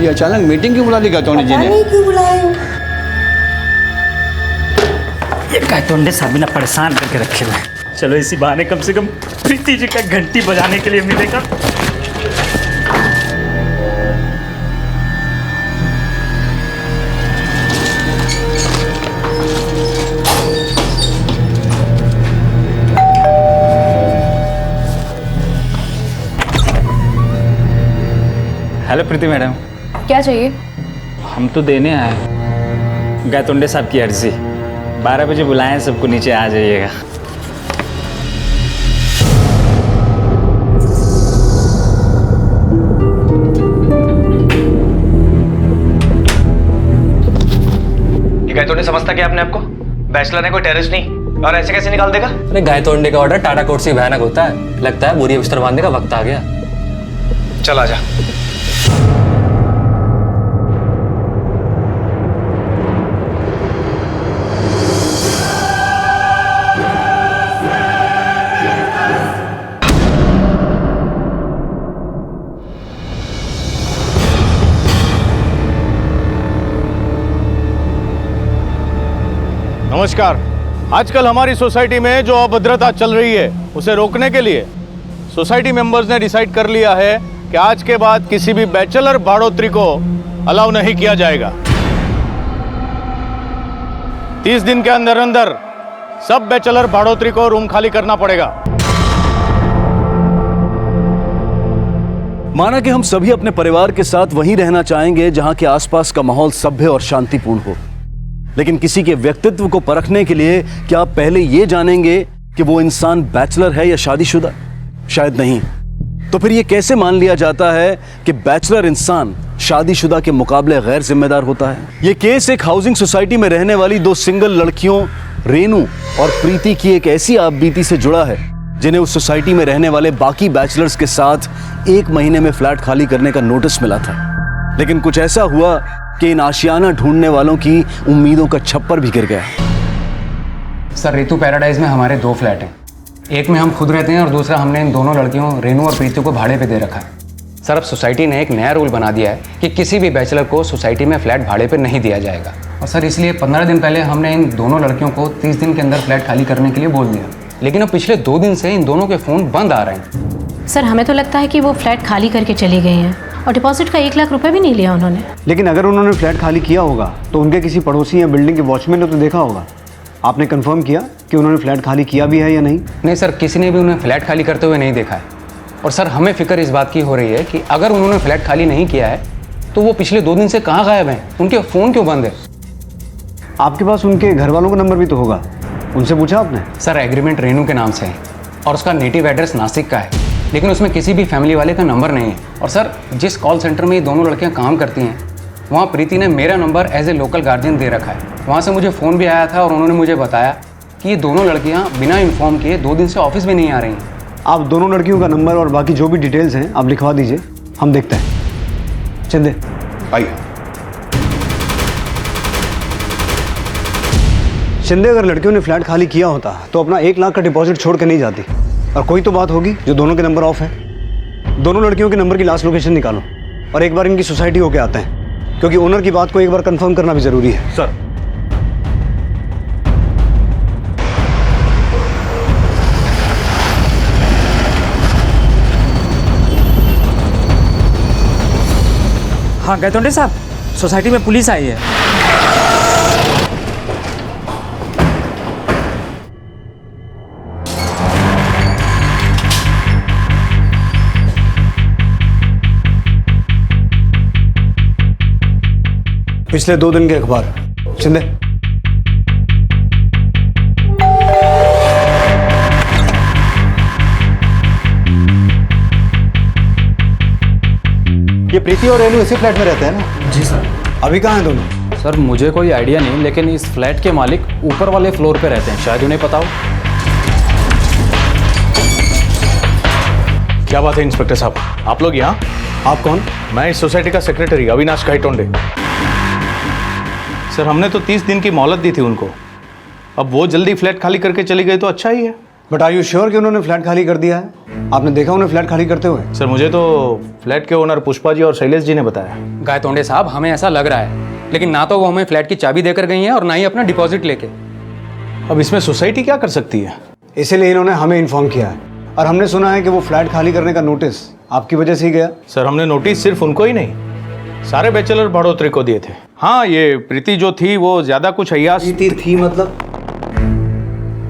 ये अचानक मीटिंग क्यों बुला ली गायतोंडे जी ने? नहीं क्यों बुलाए? ये गायतोंडे साहब भी ना परेशान करके रखे हुए हैं। चलो इसी बहाने कम से कम प्रीति जी का घंटी बजाने के लिए मिलेगा। हेलो प्रीति मैडम। क्या चाहिए? हम तो देने आए हैं गायतोंडे साहब की अर्जी। 12 बजे बुलाएं सबको, नीचे आ जाइएगा। ये गायतोंडे समझता क्या आपने आपको? बैचलर है, कोई टेररिस्ट नहीं। और ऐसे कैसे निकाल देगा? अरे गायतोंडे का ऑर्डर टाटा कोर्ट से भयानक होता है। लगता है बोरिया बिस्तर बांधने का वक्त आ गया। चल आजा। नमस्कार। आजकल हमारी सोसाइटी में जो अभद्रता चल रही है उसे रोकने के लिए सोसाइटी मेंबर्स ने डिसाइड कर लिया है कि आज के बाद किसी भी बैचलर भाड़ोत्री को अलाउ नहीं किया जाएगा। 30 दिन के अंदर अंदर सब बैचलर भाड़ोत्री को रूम खाली करना पड़ेगा। माना कि हम सभी अपने परिवार के साथ वहीं रहना चाहेंगे जहां के आसपास का माहौल सभ्य और शांतिपूर्ण हो, लेकिन किसी के व्यक्तित्व को परखने के लिए क्या आप पहले ये जानेंगे कि वो इंसान बैचलर है या शादीशुदा? शायद नहीं। तो फिर ये कैसे मान लिया जाता है कि बैचलर इंसान शादीशुदा के मुकाबले गैर जिम्मेदार होता है? ये केस एक हाउसिंग सोसाइटी में रहने वाली 2 सिंगल लड़कियों रेनू और प्रीति की एक ऐसी आपबीती से जुड़ा है जिन्हें उस सोसाइटी में रहने वाले बाकी बैचलर्स के साथ 1 महीने में फ्लैट खाली करने का नोटिस मिला था। लेकिन कुछ ऐसा हुआ कि इन आशियाना ढूंढने वालों की उम्मीदों का छप्पर भी गिर गया। सर, रितु पैराडाइज में हमारे 2 फ्लैट हैं। एक में हम खुद रहते हैं और दूसरा हमने इन दोनों लड़कियों रेनू और प्रीति को भाड़े पे दे रखा है। सर, अब सोसाइटी ने एक नया रूल बना दिया है कि किसी भी बैचलर को सोसाइटी में फ्लैट भाड़े पे नहीं दिया जाएगा। और सर, इसलिए 15 दिन पहले हमने इन दोनों लड़कियों को 30 दिन के अंदर फ्लैट खाली करने के लिए बोल दिया। लेकिन अब पिछले 2 दिन से इन दोनों के फ़ोन बंद आ रहे हैं। सर, हमें तो लगता है कि वो फ्लैट खाली करके चली गई हैं और डिपॉजिट का 1 लाख रुपए भी नहीं लिया उन्होंने। लेकिन अगर उन्होंने फ्लैट खाली किया होगा तो उनके किसी पड़ोसी या बिल्डिंग के वॉचमैन ने तो देखा होगा। आपने कंफर्म किया कि उन्होंने फ्लैट खाली किया भी है या नहीं? नहीं सर, किसी ने भी उन्हें फ्लैट खाली करते हुए नहीं देखा है। और सर, हमें फिक्र इस बात की हो रही है कि अगर उन्होंने फ्लैट खाली नहीं किया है तो वो पिछले 2 दिन से कहाँ गायब हैं? उनके फ़ोन क्यों बंद है? आपके पास उनके घर वालों का नंबर भी तो होगा, उनसे पूछा आपने? सर, एग्रीमेंट रेनू के नाम से है और उसका नेटिव एड्रेस नासिक का है, लेकिन उसमें किसी भी फैमिली वाले का नंबर नहीं है। और सर, जिस कॉल सेंटर में ये दोनों लड़कियां काम करती हैं वहाँ प्रीति ने मेरा number as a local guardian दे रखा है। वहाँ से मुझे फ़ोन भी आया था और उन्होंने मुझे बताया कि ये दोनों लड़कियाँ बिना इन्फॉर्म किए 2 दिन से ऑफिस में नहीं आ रही हैं। आप दोनों लड़कियों का नंबर और बाकी जो भी डिटेल्स हैं आप लिखवा दीजिए, हम देखते हैं। चंदे आइए। शिंदे, अगर लड़कियों ने फ्लैट खाली किया होता तो अपना 1 लाख का डिपॉजिट छोड़ के नहीं जाती। और कोई तो बात होगी जो दोनों के नंबर ऑफ है। दोनों लड़कियों के नंबर की लास्ट लोकेशन निकालो और एक बार इनकी सोसाइटी होके आते हैं, क्योंकि ओनर की बात को एक बार कंफर्म करना भी जरूरी है। सर, हाँ गायतोंडे साहब, सोसाइटी में पुलिस आई है। पिछले 2 दिन के अखबार। शिंदे, ये प्रीति और रेनू इसी फ्लैट में रहते हैं ना? जी सर। अभी कहाँ हैं दोनों? सर, मुझे कोई आइडिया नहीं, लेकिन इस फ्लैट के मालिक ऊपर वाले फ्लोर पे रहते हैं, शायद उन्हें पता हो। क्या बात है इंस्पेक्टर साहब, आप लोग यहाँ? आप कौन? मैं इस सोसाइटी का सेक्रेटरी अविनाश गायतोंडे। सर, हमने तो 30 दिन की मोहलत दी थी उनको। अब वो जल्दी फ्लैट खाली करके चली गई तो अच्छा ही है। बट आर यू श्योर कि उन्होंने फ्लैट खाली कर दिया है? आपने देखा उन्हें फ्लैट खाली करते हुए? सर मुझे तो फ्लैट के ओनर पुष्पा जी और शैलेश जी ने बताया। गायतोंडे साहब, हमें ऐसा लग रहा है, लेकिन ना तो वो हमें फ्लैट की चाबी देकर गई हैं और ना ही अपना डिपॉजिट लेके। अब इसमें सोसाइटी क्या कर सकती है? इसीलिए इन्होंने हमें इन्फॉर्म किया है, और हमने सुना है कि वो फ्लैट खाली करने का नोटिस आपकी वजह से ही गया। सर हमने नोटिस सिर्फ उनको ही नहीं, सारे बैचलर बढ़ोतरी को दिए थे। हाँ, ये प्रीति जो थी वो ज्यादा कुछ अय्याश थी मतलब?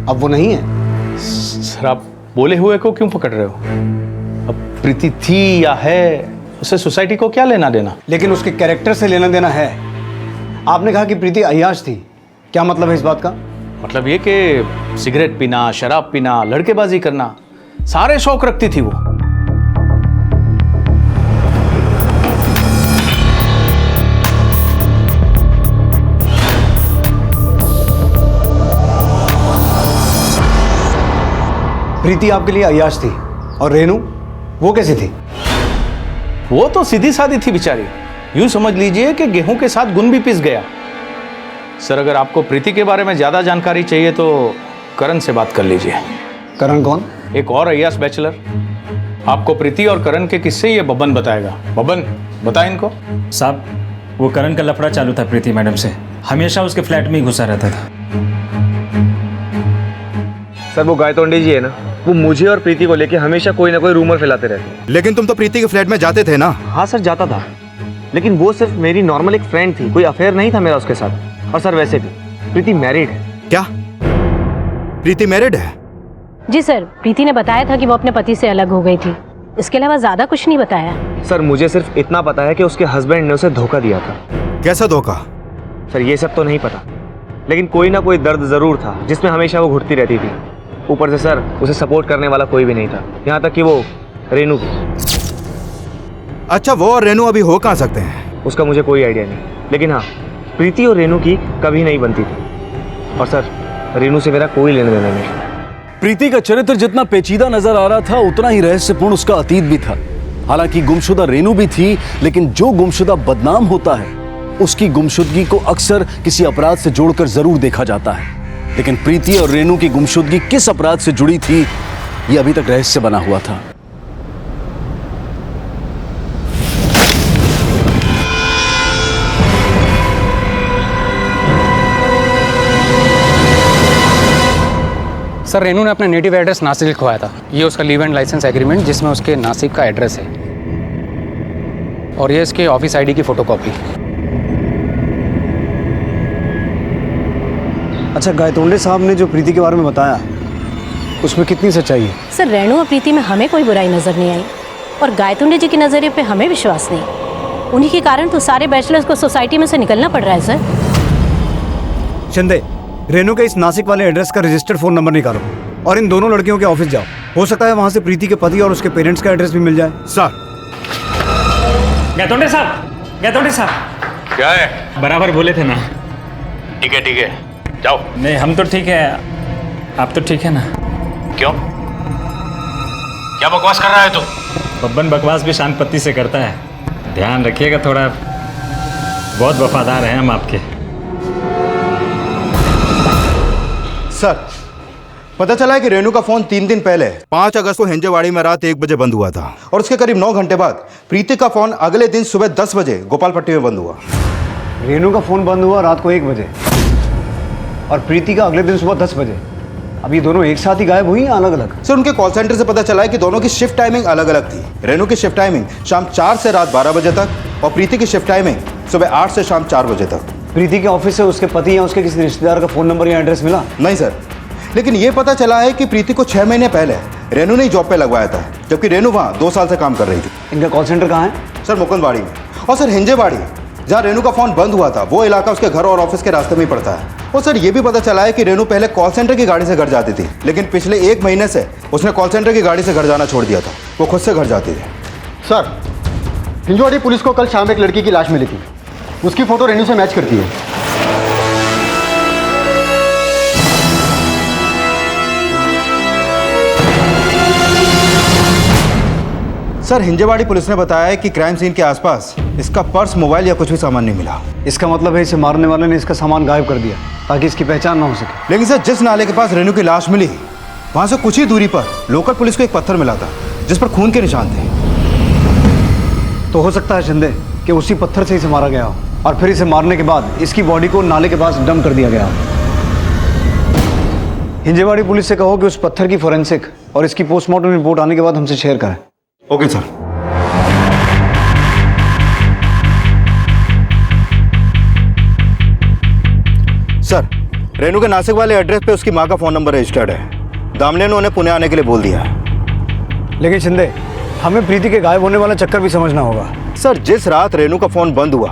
अब वो नहीं है? सर आप बोले हुए को क्यों पकड़ रहे हो? अब प्रीति थी या है, उससे सोसाइटी को क्या लेना देना? लेकिन उसके कैरेक्टर से लेना देना है। आपने कहा कि प्रीति अय्याश थी, क्या मतलब है इस बात का? मतलब ये कि सिगरेट पीना, शराब पीना, लड़केबाजी करना, सारे शौक रखती थी वो। प्रीति आपके लिए अय्याश थी, और रेनू वो कैसी थी? वो तो सीधी सादी थी बेचारी, यूं समझ लीजिए कि गेहूं के साथ गुण भी पिस गया। सर अगर आपको प्रीति के बारे में ज्यादा जानकारी चाहिए तो करण से बात कर लीजिए। करण कौन? एक और अय्याश बैचलर। आपको प्रीति और करण के किस्से ये बबन बताएगा। बबन बता इनको। साहब, वो करण का लफड़ा चालू था प्रीति मैडम से, हमेशा उसके फ्लैट में ही घुसा रहता था। सर वो गायतोंडे जी है ना, वो मुझे और प्रीति को लेके हमेशा कोई ना कोई रूमर फैलाते रहते हैं। लेकिन तुम तो प्रीति के फ्लैट में जाते थे ना? हाँ सर जाता था, लेकिन वो सिर्फ मेरी नॉर्मल एक फ्रेंड थी, कोई अफेयर नहीं था मेरा उसके साथ। और सर वैसे भी प्रीति मैरिड है। क्या प्रीति मैरिड है? जी सर, प्रीति ने बताया था कि वो अपने पति से अलग हो गई थी, इसके अलावा ज़्यादा कुछ नहीं बताया। सर मुझे सिर्फ इतना पता है कि उसके हस्बैंड ने उसे धोखा दिया था। कैसा धोखा? सर ये सब तो नहीं पता, लेकिन कोई ना कोई दर्द ज़रूर था जिसमें हमेशा वो घुटती रहती थी। ऊपर से सर उसे सपोर्ट करने वाला कोई भी नहीं था, यहाँ तक कि वो रेनू भी। अच्छा, वो और रेनू अभी हो कहाँ सकते हैं? उसका मुझे कोई आइडिया नहीं, लेकिन हाँ प्रीति और रेनू की कभी नहीं बनती थी। और सर रेनू से मेरा कोई लेना देना नहीं। प्रीति का चरित्र जितना पेचीदा नजर आ रहा था उतना ही रहस्यपूर्ण उसका अतीत भी था। हालांकि गुमशुदा रेनू भी थी, लेकिन जो गुमशुदा बदनाम होता है उसकी गुमशुदगी को अक्सर किसी अपराध से जोड़कर जरूर देखा जाता है। लेकिन प्रीति और रेनू की गुमशुदगी किस अपराध से जुड़ी थी, यह अभी तक रहस्य बना हुआ था। सर रेनू ने अपना नेटिव एड्रेस नासिक लिखवाया था। ये उसका लीव एंड लाइसेंस एग्रीमेंट जिसमें उसके नासिक का एड्रेस है, और ये इसके ऑफिस आईडी की फोटोकॉपी। अच्छा, गायतोंडे साहब ने जो प्रीति के बारे में बताया उसमें कितनी सच्चाई है? सर रेणु और प्रीति में हमें कोई बुराई नज़र नहीं आई, और गायतोंडे जी के नज़रिए पे हमें विश्वास नहीं। उन्हीं के कारण तो सारे बैचलर्स को सोसाइटी में से निकलना पड़ रहा है। सर चंदे, रेनू के इस नासिक वाले एड्रेस का रजिस्टर्ड फ़ोन नंबर निकालो और इन दोनों लड़कियों के ऑफिस जाओ। हो सकता है वहाँ से प्रीति के पति और उसके पेरेंट्स का एड्रेस भी मिल जाए। सर। गायतोंडे साहब क्या है? बराबर बोले थे ना। ठीक है जाओ। नहीं, हम तो ठीक है, आप तो ठीक है ना? क्यों? क्या बकवास कर रहा है तू? बब्बन बकवास भी शांत पत्ती से करता है, ध्यान रखिएगा थोड़ा, बहुत वफादार हैं हम आपके। सर, पता चला है कि रेनू का फोन 3 दिन पहले 5 अगस्त को हिंजेवाड़ी में रात 1 बजे बंद हुआ था, और उसके करीब 9 घंटे बाद प्रीति का फोन अगले दिन सुबह 10 बजे गोपालपट्टी में बंद हुआ। रेनू का फ़ोन बंद हुआ रात को 1 बजे और प्रीति का अगले दिन सुबह 10 बजे। अब ये दोनों एक साथ ही गायब हुई या अलग अलग? सर उनके कॉल सेंटर से पता चला है कि दोनों की शिफ्ट टाइमिंग अलग अलग थी। रेनू की शिफ्ट टाइमिंग शाम 4 से रात 12 बजे तक, और प्रीति की शिफ्ट टाइमिंग सुबह 8 से शाम 4 बजे तक। प्रीति के ऑफिस से उसके पति या उसके किसी रिश्तेदार का फ़ोन नंबर या एड्रेस मिला? नहीं सर, लेकिन ये पता चला है कि प्रीति को 6 महीने पहले रेनू ने ही जॉब पे लगवाया था, जबकि रेनू वहाँ 2 साल से काम कर रही थी। इनका कॉल सेंटर कहाँ है? सर मुकुंदवाड़ी में। और सर हिंजेवाड़ी जहाँ रेनू का फोन बंद हुआ था वो इलाका उसके घर और ऑफिस के रास्ते में ही पड़ता है। और सर ये भी पता चला है कि रेनू पहले कॉल सेंटर की गाड़ी से घर जाती थी, लेकिन पिछले 1 महीने से उसने कॉल सेंटर की गाड़ी से घर जाना छोड़ दिया था, वो खुद से घर जाती थी। सर, हिंजवाड़ी पुलिस को कल शाम एक लड़की की लाश मिली थी, उसकी फ़ोटो रेनू से मैच करती है। सर हिंजेवाड़ी पुलिस ने बताया है कि क्राइम सीन के आसपास इसका पर्स, मोबाइल या कुछ भी सामान नहीं मिला। इसका मतलब है इसे मारने वाले ने इसका सामान गायब कर दिया ताकि इसकी पहचान ना हो सके। लेकिन सर जिस नाले के पास रेनू की लाश मिली वहां से कुछ ही दूरी पर लोकल पुलिस को एक पत्थर मिला था जिस पर खून के निशान थे। तो हो सकता है शिंदे कि उसी पत्थर से इसे मारा गया हो और फिर इसे मारने के बाद इसकी बॉडी को नाले के पास डंप कर दिया गया हो। हिंजेवाड़ी पुलिस से कहो कि उस पत्थर की फोरेंसिक और इसकी पोस्टमार्टम रिपोर्ट आने के बाद हमसे शेयर करें। Okay sir. सर, रेनू के नासिक वाले एड्रेस पे उसकी माँ का फोन नंबर रजिस्टर्ड है। दामले ने उन्हें पुणे आने के लिए बोल दिया है। लेकिन शिंदे, हमें प्रीति के गायब होने वाला चक्कर भी समझना होगा। सर, जिस रात रेनू का फोन बंद हुआ,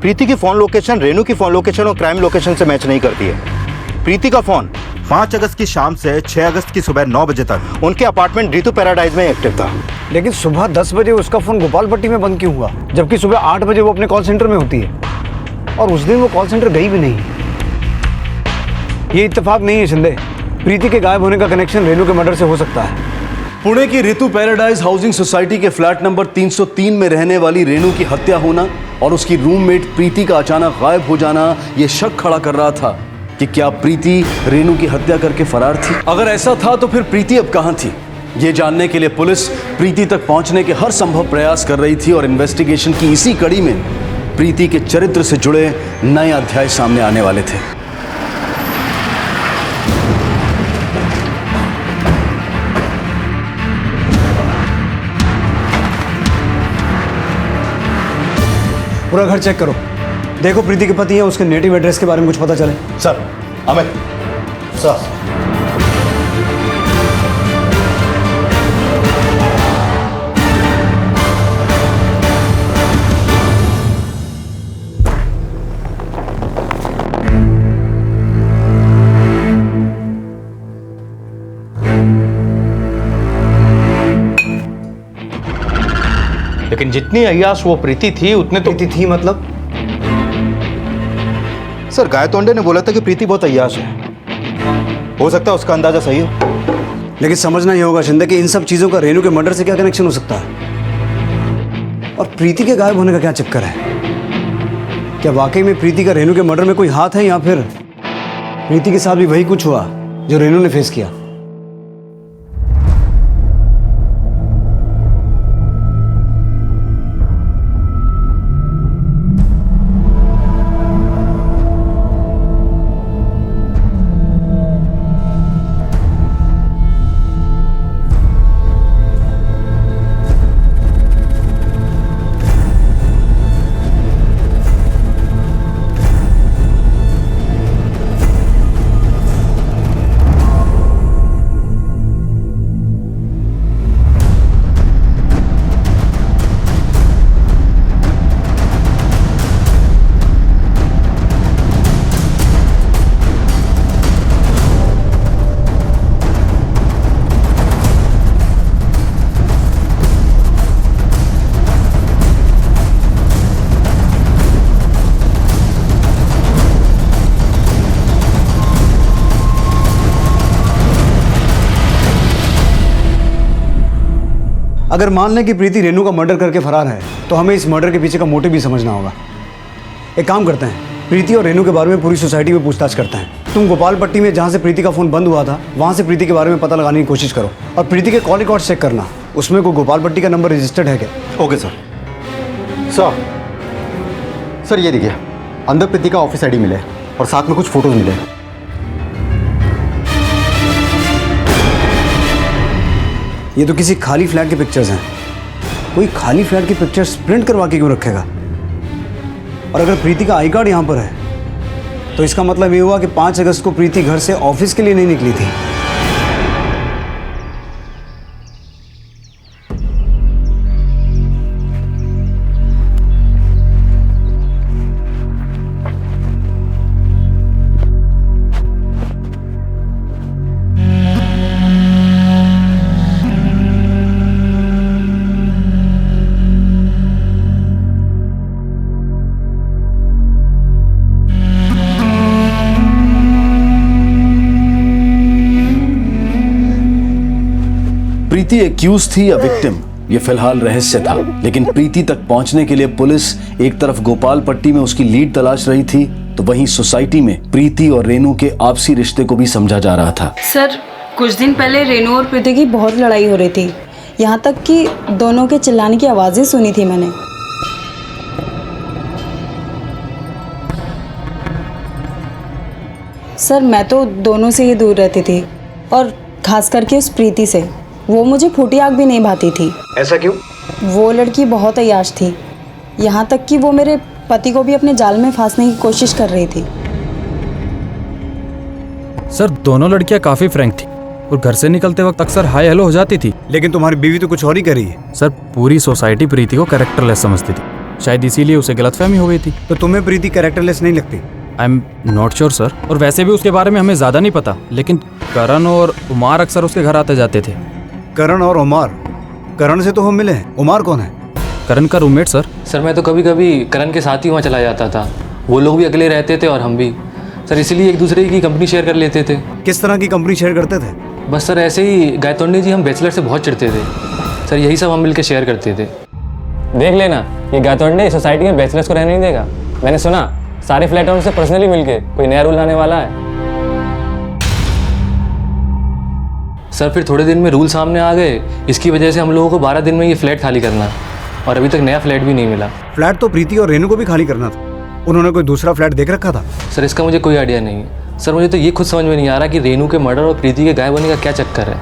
प्रीति की फोन लोकेशन रेनू की फोन लोकेशन और क्राइम लोकेशन से मैच नहीं करती है। प्रीति का फोन 5 अगस्त की शाम से 6 अगस्त की सुबह 9 बजे तक उनके अपार्टमेंट ऋतु पैराडाइज में एक्टिव था। लेकिन सुबह 10 बजे उसका फोन गोपालपट्टी में बंद क्यों हुआ, जबकि सुबह 8 बजे वो अपने कॉल सेंटर में होती है और उस दिन वो कॉल सेंटर गई भी नहीं। ये इत्तेफाक नहीं है शिंदे। प्रीति के गायब होने का कनेक्शन रेनू के मर्डर से हो सकता है। पुणे की ऋतु पैराडाइज हाउसिंग सोसाइटी के फ्लैट नंबर 303 में रहने वाली रेनू की हत्या होना और उसकी रूममेट प्रीति का अचानक गायब हो जाना ये शक खड़ा कर रहा था कि क्या प्रीति रेनू की हत्या करके फरार थी। अगर ऐसा था तो फिर प्रीति अब कहां थी, ये जानने के लिए पुलिस प्रीति तक पहुंचने के हर संभव प्रयास कर रही थी और इन्वेस्टिगेशन की इसी कड़ी में प्रीति के चरित्र से जुड़े नए अध्याय सामने आने वाले थे। पूरा घर चेक करो, देखो प्रीति के पति है उसके नेटिव एड्रेस के बारे में कुछ पता चले। Sir, Amit sir. लेकिन जितनी अय्यास वो प्रीति थी उतने तो प्रीति थी मतलब? सर, गायतोंडे ने बोला था कि प्रीति बहुत अय्याश है। हो सकता है उसका अंदाजा सही हो। लेकिन समझना ही होगा शिंदे कि इन सब चीजों का रेनू के मर्डर से क्या कनेक्शन हो सकता है और प्रीति के गायब होने का क्या चक्कर है। क्या वाकई में प्रीति का रेनू के मर्डर में कोई हाथ है या फिर प्रीति के साथ भी वही कुछ हुआ जो रेनू ने फेस किया। अगर मान लें कि प्रीति रेनू का मर्डर करके फरार है तो हमें इस मर्डर के पीछे का मोटिव भी समझना होगा। एक काम करते हैं, प्रीति और रेनू के बारे में पूरी सोसाइटी में पूछताछ करते हैं। तुम गोपालपट्टी में जहाँ से प्रीति का फ़ोन बंद हुआ था वहाँ से प्रीति के बारे में पता लगाने की कोशिश करो और प्रीति के कॉल रिकॉर्ड चेक करना, उसमें कोई गोपालपट्टी का नंबर रजिस्टर्ड है क्या। Okay sir. सर ये देखिए, अंदर प्रीति का ऑफिस आईडी मिले और साथ में कुछ फोटोज मिले। ये तो किसी खाली फ्लैट के पिक्चर्स हैं। कोई खाली फ्लैट की पिक्चर्स प्रिंट करवा के क्यों रखेगा। और अगर प्रीति का आई कार्ड यहाँ पर है तो इसका मतलब ये हुआ कि 5 अगस्त को प्रीति घर से ऑफिस के लिए नहीं निकली थी। प्रीति एक्यूज थी या विक्टिम, ये फिलहाल रहस्य था। लेकिन प्रीति तक पहुंचने के लिए पुलिस एक तरफ गोपालपट्टी में उसकी लीड तलाश रही थी तो वहीं सोसाइटी में प्रीति और रेनू के आपसी रिश्ते को भी समझा जा रहा था। सर, कुछ दिन पहले रेनू और प्रीति की बहुत लड़ाई हो रही थी, यहाँ तक कि दोनों के चिल्लाने की आवाज़ें सुनी थी मैंने। सर मैं तो दोनों से ही दूर रहती थी, और खास करके उस प्रीति से। वो मुझे फूटी आग भी नहीं भाती थी। ऐसा क्यों? वो लड़की बहुत अय्याश थी, यहाँ तक कि वो मेरे पति को भी अपने जाल में फांसने की कोशिश कर रही थी। सर दोनों लड़कियां काफी फ्रैंक थी और घर से निकलते वक्त अक्सर हाय हेलो हो जाती थी। लेकिन तुम्हारी बीवी तो कुछ और ही कर रही है। सर पूरी सोसाइटी प्रीति को कैरेक्टरलेस समझती थी, शायद इसीलिए उसे गलतफहमी हो गई थी। तो तुम्हें प्रीति कैरेक्टरलेस नहीं लगती? I am not sure sir, और वैसे भी उसके बारे में हमें ज्यादा नहीं पता, लेकिन करण और उमार अक्सर उसके घर आते जाते थे। करण और उमार? करण से तो हम मिले हैं, उमार कौन है? करण का रूममेट सर। सर मैं तो कभी कभी करण के साथ ही वहाँ चला जाता था, वो लोग भी अकेले रहते थे और हम भी सर, इसीलिए एक दूसरे की कंपनी शेयर कर लेते थे। किस तरह की कंपनी शेयर करते थे? बस सर ऐसे ही गायतोंडे जी हम बैचलर से बहुत चिढ़ते थे सर, यही सब हम मिलकर शेयर करते थे। देख लेना, ये गायतोंडे सोसाइटी में बैचलर्स को रहने नहीं देगा। मैंने सुना सारे फ्लैट ओनर से पर्सनली मिलके कोई नया रूल लाने वाला है। सर फिर थोड़े दिन में रूल सामने आ गए, इसकी वजह से हम लोगों को 12 दिन में ये फ्लैट खाली करना, और अभी तक नया फ्लैट भी नहीं मिला। फ्लैट तो प्रीति और रेनू को भी खाली करना था, उन्होंने कोई दूसरा फ्लैट देख रखा था? सर इसका मुझे कोई आइडिया नहीं है सर, मुझे तो ये खुद समझ में नहीं आ रहा कि रेनू के मर्डर और प्रीति के गायब होने का क्या चक्कर है।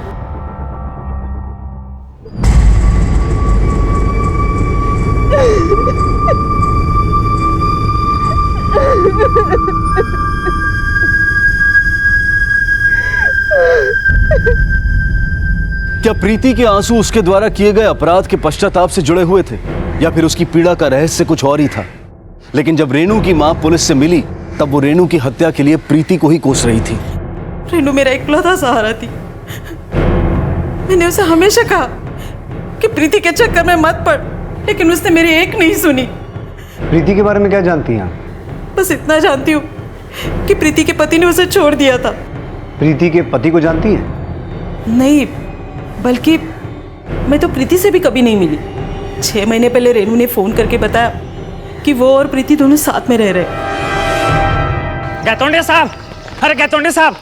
क्या प्रीति के आंसू उसके द्वारा किए गए अपराध के पश्चाताप से जुड़े हुए थे, या फिर उसकी पीड़ा का रहस्य कुछ और ही था? लेकिन जब रेनू की मां पुलिस से मिली, तब वो रेनू की हत्या के लिए प्रीति को ही कोस रही थी। रेनू मेरा इकलौता सहारा थी। मैंने उसे हमेशा कहा कि प्रीति के चक्कर में मत पड़, लेकिन उसने मेरी एक नहीं सुनी। प्रीति के बारे में क्या जानती हैं? बस इतना जानती हूँ कि प्रीति के पति ने उसे छोड़ दिया था। प्रीति के पति को जानती हैं? नहीं, बल्कि मैं तो प्रीति से भी कभी नहीं मिली। 6 महीने पहले रेनू ने फोन करके बताया कि वो और प्रीति दोनों साथ में रह रहे। गायतोंडे साहब, अरे गायतोंडे साहब,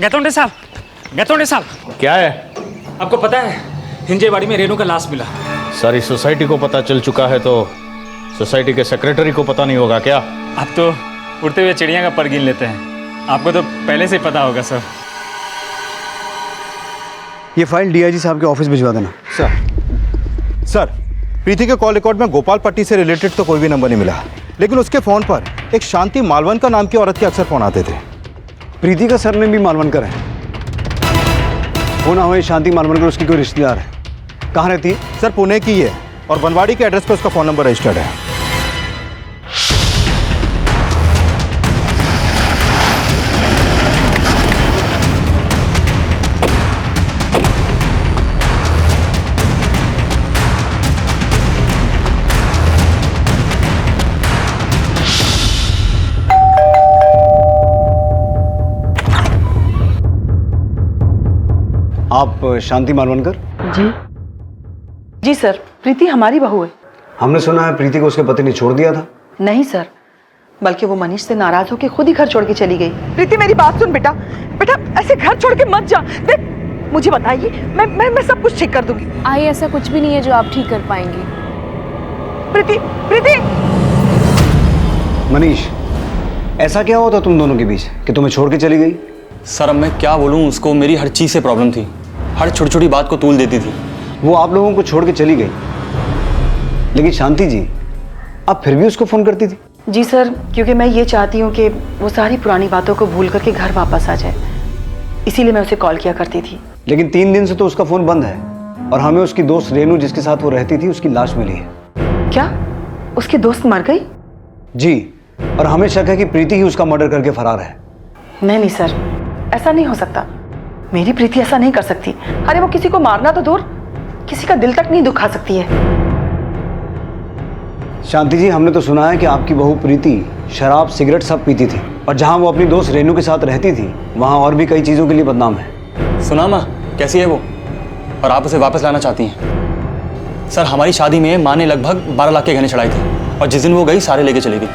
गायतोंडे साहब, गायतोंडे साहब। क्या है? आपको पता है हिंजेवाड़ी में रेनू का लाश मिला। सारी सोसाइटी को पता चल चुका है, तो सोसाइटी के सेक्रेटरी को पता नहीं होगा क्या? आप तो उड़ते हुए चिड़िया का पर गिन लेते हैं, आपको तो पहले से ही पता होगा सर। ये फाइल डीआईजी साहब के ऑफिस भिजवा देना। सर प्रीति के कॉल रिकॉर्ड में गोपाल पट्टी से रिलेटेड तो कोई भी नंबर नहीं मिला, लेकिन उसके फ़ोन पर एक शांति मालवनकर नाम की औरत के अक्सर फ़ोन आते थे। प्रीति का सरनेम भी मालवनकर है। हो ना हो ये शांति मालवनकर उसकी कोई रिश्तेदार है। कहाँ रहती है? सर पुणे की है, और बनवाड़ी के एड्रेस पर उसका फ़ोन नंबर रजिस्टर्ड है। आप शांति मालवनकर? जी सर, प्रीति हमारी बहू है। हमने सुना है प्रीति को उसके पति ने छोड़ दिया था। नहीं सर, बल्कि वो मनीष से नाराज होकर खुद ही घर छोड़ के चली गई। प्रीति मेरी बात सुन बेटा, बेटा ऐसे घर छोड़ के मत जा। देख मुझे बताइए, मैं सब कुछ ठीक कर दूंगी। आई ऐसा कुछ भी नहीं है जो आप ठीक कर पाएंगी। प्रीति, प्रीति। मनीष, ऐसा क्या हुआ था तुम दोनों के बीच कि तुम्हें छोड़ के चली गई? सर अब मैं क्या बोलूँ, उसको मेरी हर चीज़ से प्रॉब्लम थी, हर छोटी छोटी बात को तूल देती थी। वो आप लोगों को छोड़ के चली गई, लेकिन शांति जी आप फिर भी उसको फ़ोन करती थी? जी सर, क्योंकि मैं ये चाहती हूँ कि वो सारी पुरानी बातों को भूल करके घर वापस आ जाए, इसीलिए मैं उसे कॉल किया करती थी। लेकिन 3 दिन से तो उसका फ़ोन बंद है, और हमें उसकी दोस्त रेनू जिसके साथ वो रहती थी उसकी लाश मिली है। क्या उसकी दोस्त मर गई? जी, और हमें शक है कि प्रीति ही उसका मर्डर करके फरार है। नहीं सर, ऐसा नहीं हो सकता। मेरी प्रीति ऐसा नहीं कर सकती। अरे वो किसी को मारना तो दूर, किसी का दिल तक नहीं दुखा सकती है। शांति जी, हमने तो सुना है कि आपकी बहू प्रीति शराब सिगरेट सब पीती थी, और जहां वो अपनी दोस्त रेनू के साथ रहती थी वहां और भी कई चीज़ों के लिए बदनाम है। सुना माँ, कैसी है वो, और आप उसे वापस लाना चाहती हैं? सर हमारी शादी में माँ ने लगभग 12 लाख के गहने चढ़ाए थे, और जिस दिन वो गई सारे लेके चली गई।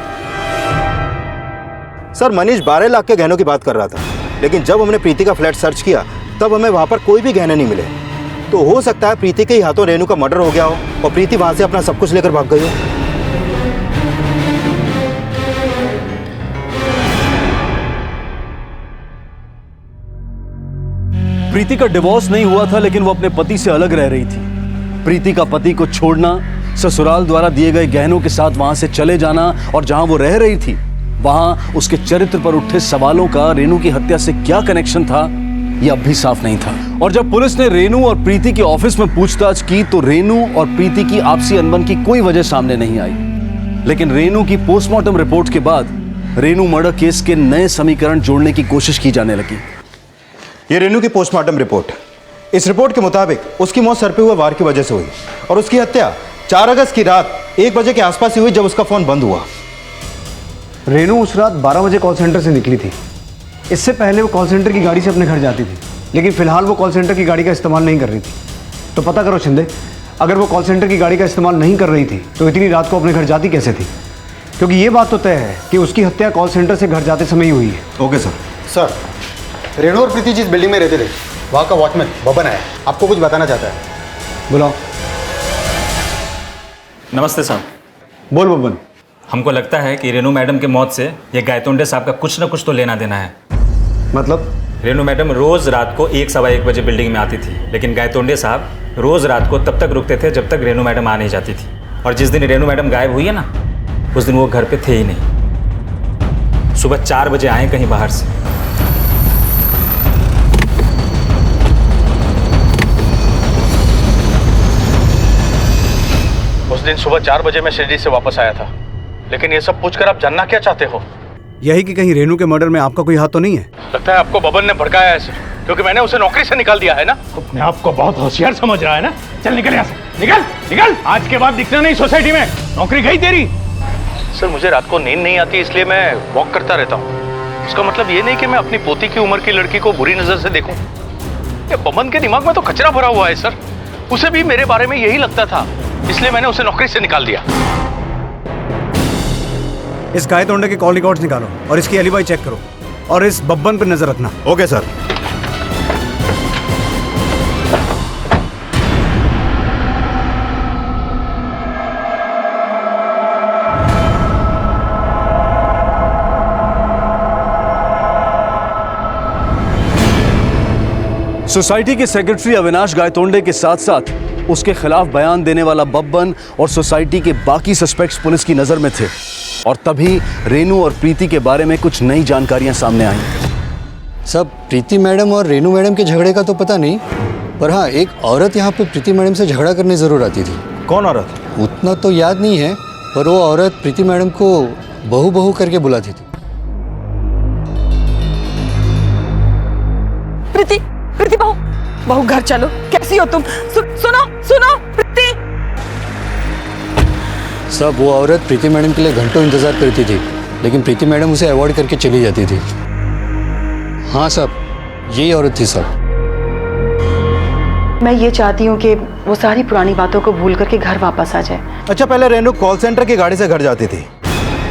सर मनीष 12 लाख के गहनों की बात कर रहा था, लेकिन जब हमने प्रीति का फ्लैट सर्च किया तब हमें वहां पर कोई भी गहने नहीं मिले। तो हो सकता है प्रीति के ही हाथों रेनू का मर्डर हो गया हो और प्रीति वहां से अपना सब कुछ लेकर भाग गई हो। प्रीति का डिवोर्स नहीं हुआ था, लेकिन वो अपने पति से अलग रह रही थी। प्रीति का पति को छोड़ना, ससुराल द्वारा दिए गए गहनों के साथ वहां से चले जाना और जहां वो रह रही थी वहां उसके चरित्र पर उठे सवालों का रेनू की हत्या से क्या कनेक्शन था, यह अब भी साफ नहीं था। और जब पुलिस ने रेनू और प्रीति के ऑफिस में पूछताछ की तो रेनू और प्रीति की आपसी अनबन की कोई वजह सामने नहीं आई। लेकिन रेनू की पोस्टमार्टम रिपोर्ट के बाद रेनू मर्डर केस के नए समीकरण जोड़ने की कोशिश की जाने लगी। ये रेनू की पोस्टमार्टम रिपोर्ट। इस रिपोर्ट के मुताबिक उसकी मौत सर पे हुए वार की वजह से हुई और उसकी हत्या 4 अगस्त की रात 1 बजे के आसपास ही हुई, जब उसका फोन बंद हुआ। रेनू उस रात 12 बजे कॉल सेंटर से निकली थी। इससे पहले वो कॉल सेंटर की गाड़ी से अपने घर जाती थी, लेकिन फिलहाल वो कॉल सेंटर की गाड़ी का इस्तेमाल नहीं कर रही थी। तो पता करो शिंदे, अगर वो कॉल सेंटर की गाड़ी का इस्तेमाल नहीं कर रही थी तो इतनी रात को अपने घर जाती कैसे थी? क्योंकि ये बात तो तय है कि उसकी हत्या कॉल सेंटर से घर जाते समय ही हुई है। Okay sir. सर, रेनू और प्रीति जिस बिल्डिंग में रहते थे वहाँ का वॉचमैन बबन आया, आपको कुछ बताना चाहता है। बुलाओ। नमस्ते साहब। बोल बबन। हमको लगता है कि रेनू मैडम के मौत से ये गायतोंडे साहब का कुछ ना कुछ तो लेना देना है। मतलब? रेनू मैडम रोज रात को 1 सवा 1 बजे बिल्डिंग में आती थी, लेकिन गायतोंडे साहब रोज रात को तब तक रुकते थे जब तक रेनू मैडम आ नहीं जाती थी। और जिस दिन रेनू मैडम गायब हुई है ना, उस दिन वो घर पे थे ही नहीं। सुबह 4 बजे आए कहीं बाहर से। उस दिन सुबह 4 बजे मैं शिरडी से वापस आया था। लेकिन ये सब पूछकर आप जानना क्या चाहते हो? यही कि कहीं रेनू के मर्डर में आपका कोई हाथ तो नहीं है? लगता है आपको बबन ने भड़काया है सर, क्योंकि मैंने उसे नौकरी से निकाल दिया है ना। अपने आप को बहुत होशियार समझ रहा है ना। चल निकल यहाँ से, निकल निकल, आज के बाद दिखना नहीं सोसाइटी में। नौकरी गई तेरी। सर, मुझे रात को नींद नहीं आती, इसलिए मैं वॉक करता रहता हूँ। उसका मतलब ये नहीं कि मैं अपनी पोती की उम्र की लड़की को बुरी नजर से देखूं। ये बबन के दिमाग में तो कचरा भरा हुआ है सर। उसे भी मेरे बारे में यही लगता था, इसलिए मैंने उसे नौकरी से निकाल दिया। इस गायतोंडे के कॉल रिकॉर्ड्स निकालो और इसकी एलिबाई चेक करो और इस बब्बन पर नजर रखना। Okay sir. सोसाइटी के सेक्रेटरी अविनाश गायतोंडे के साथ साथ उसके खिलाफ बयान देने वाला बब्बन और सोसाइटी के बाकी सस्पेक्ट्स पुलिस की नजर में थे। और तभी रेनू और प्रीति के बारे में कुछ नई जानकारियां सामने आई। सब प्रीति मैडम और रेनू मैडम के झगड़े का तो पता नहीं, पर हाँ, एक औरत यहाँ पे प्रीति मैडम से झगड़ा करने जरूर आती थी। कौन औरत? उतना तो याद नहीं है, पर वो औरत प्रीति मैडम को बहू बहू करके बुलाती थी। प्रीति, प्रीति बहू, बहू घर चलो। कैसी हो तुम? सुनो सुनो प्रीति। सब वो औरत प्रीति मैडम के लिए घंटों इंतजार करती थी, लेकिन प्रीति मैडम उसे अवॉइड करके चली जाती थी। हाँ सब, यही औरत थी सब। मैं ये चाहती हूँ कि वो सारी पुरानी बातों को भूल करके घर वापस आ जाए। अच्छा, पहले रेनू कॉल सेंटर की गाड़ी से घर जाती थी,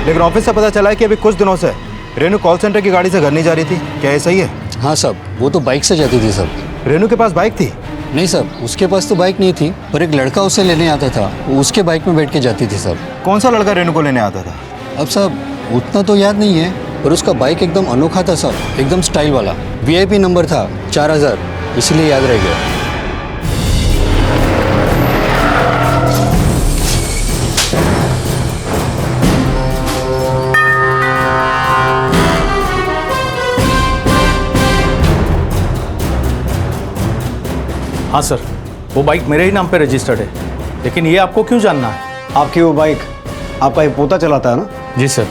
लेकिन ऑफिस से पता चला है कि अभी कुछ दिनों से रेनू कॉल सेंटर की गाड़ी से घर नहीं जा रही थी। क्या ये सही है? हाँ सब, वो तो बाइक से जाती थी सब। रेनू के पास बाइक थी? नहीं सब, उसके पास तो बाइक नहीं थी, पर एक लड़का उसे लेने आता था, वो उसके बाइक में बैठ के जाती थी सब। कौन सा लड़का रेनू को लेने आता था? अब सब उतना तो याद नहीं है, पर उसका बाइक एकदम अनोखा था सब, एकदम स्टाइल वाला। VIP नंबर था 4000, इसलिए याद रह गया। हाँ सर, वो बाइक मेरे ही नाम पे रजिस्टर्ड है, लेकिन ये आपको क्यों जानना है? आपकी वो बाइक आपका ये पोता चलाता है ना? जी सर,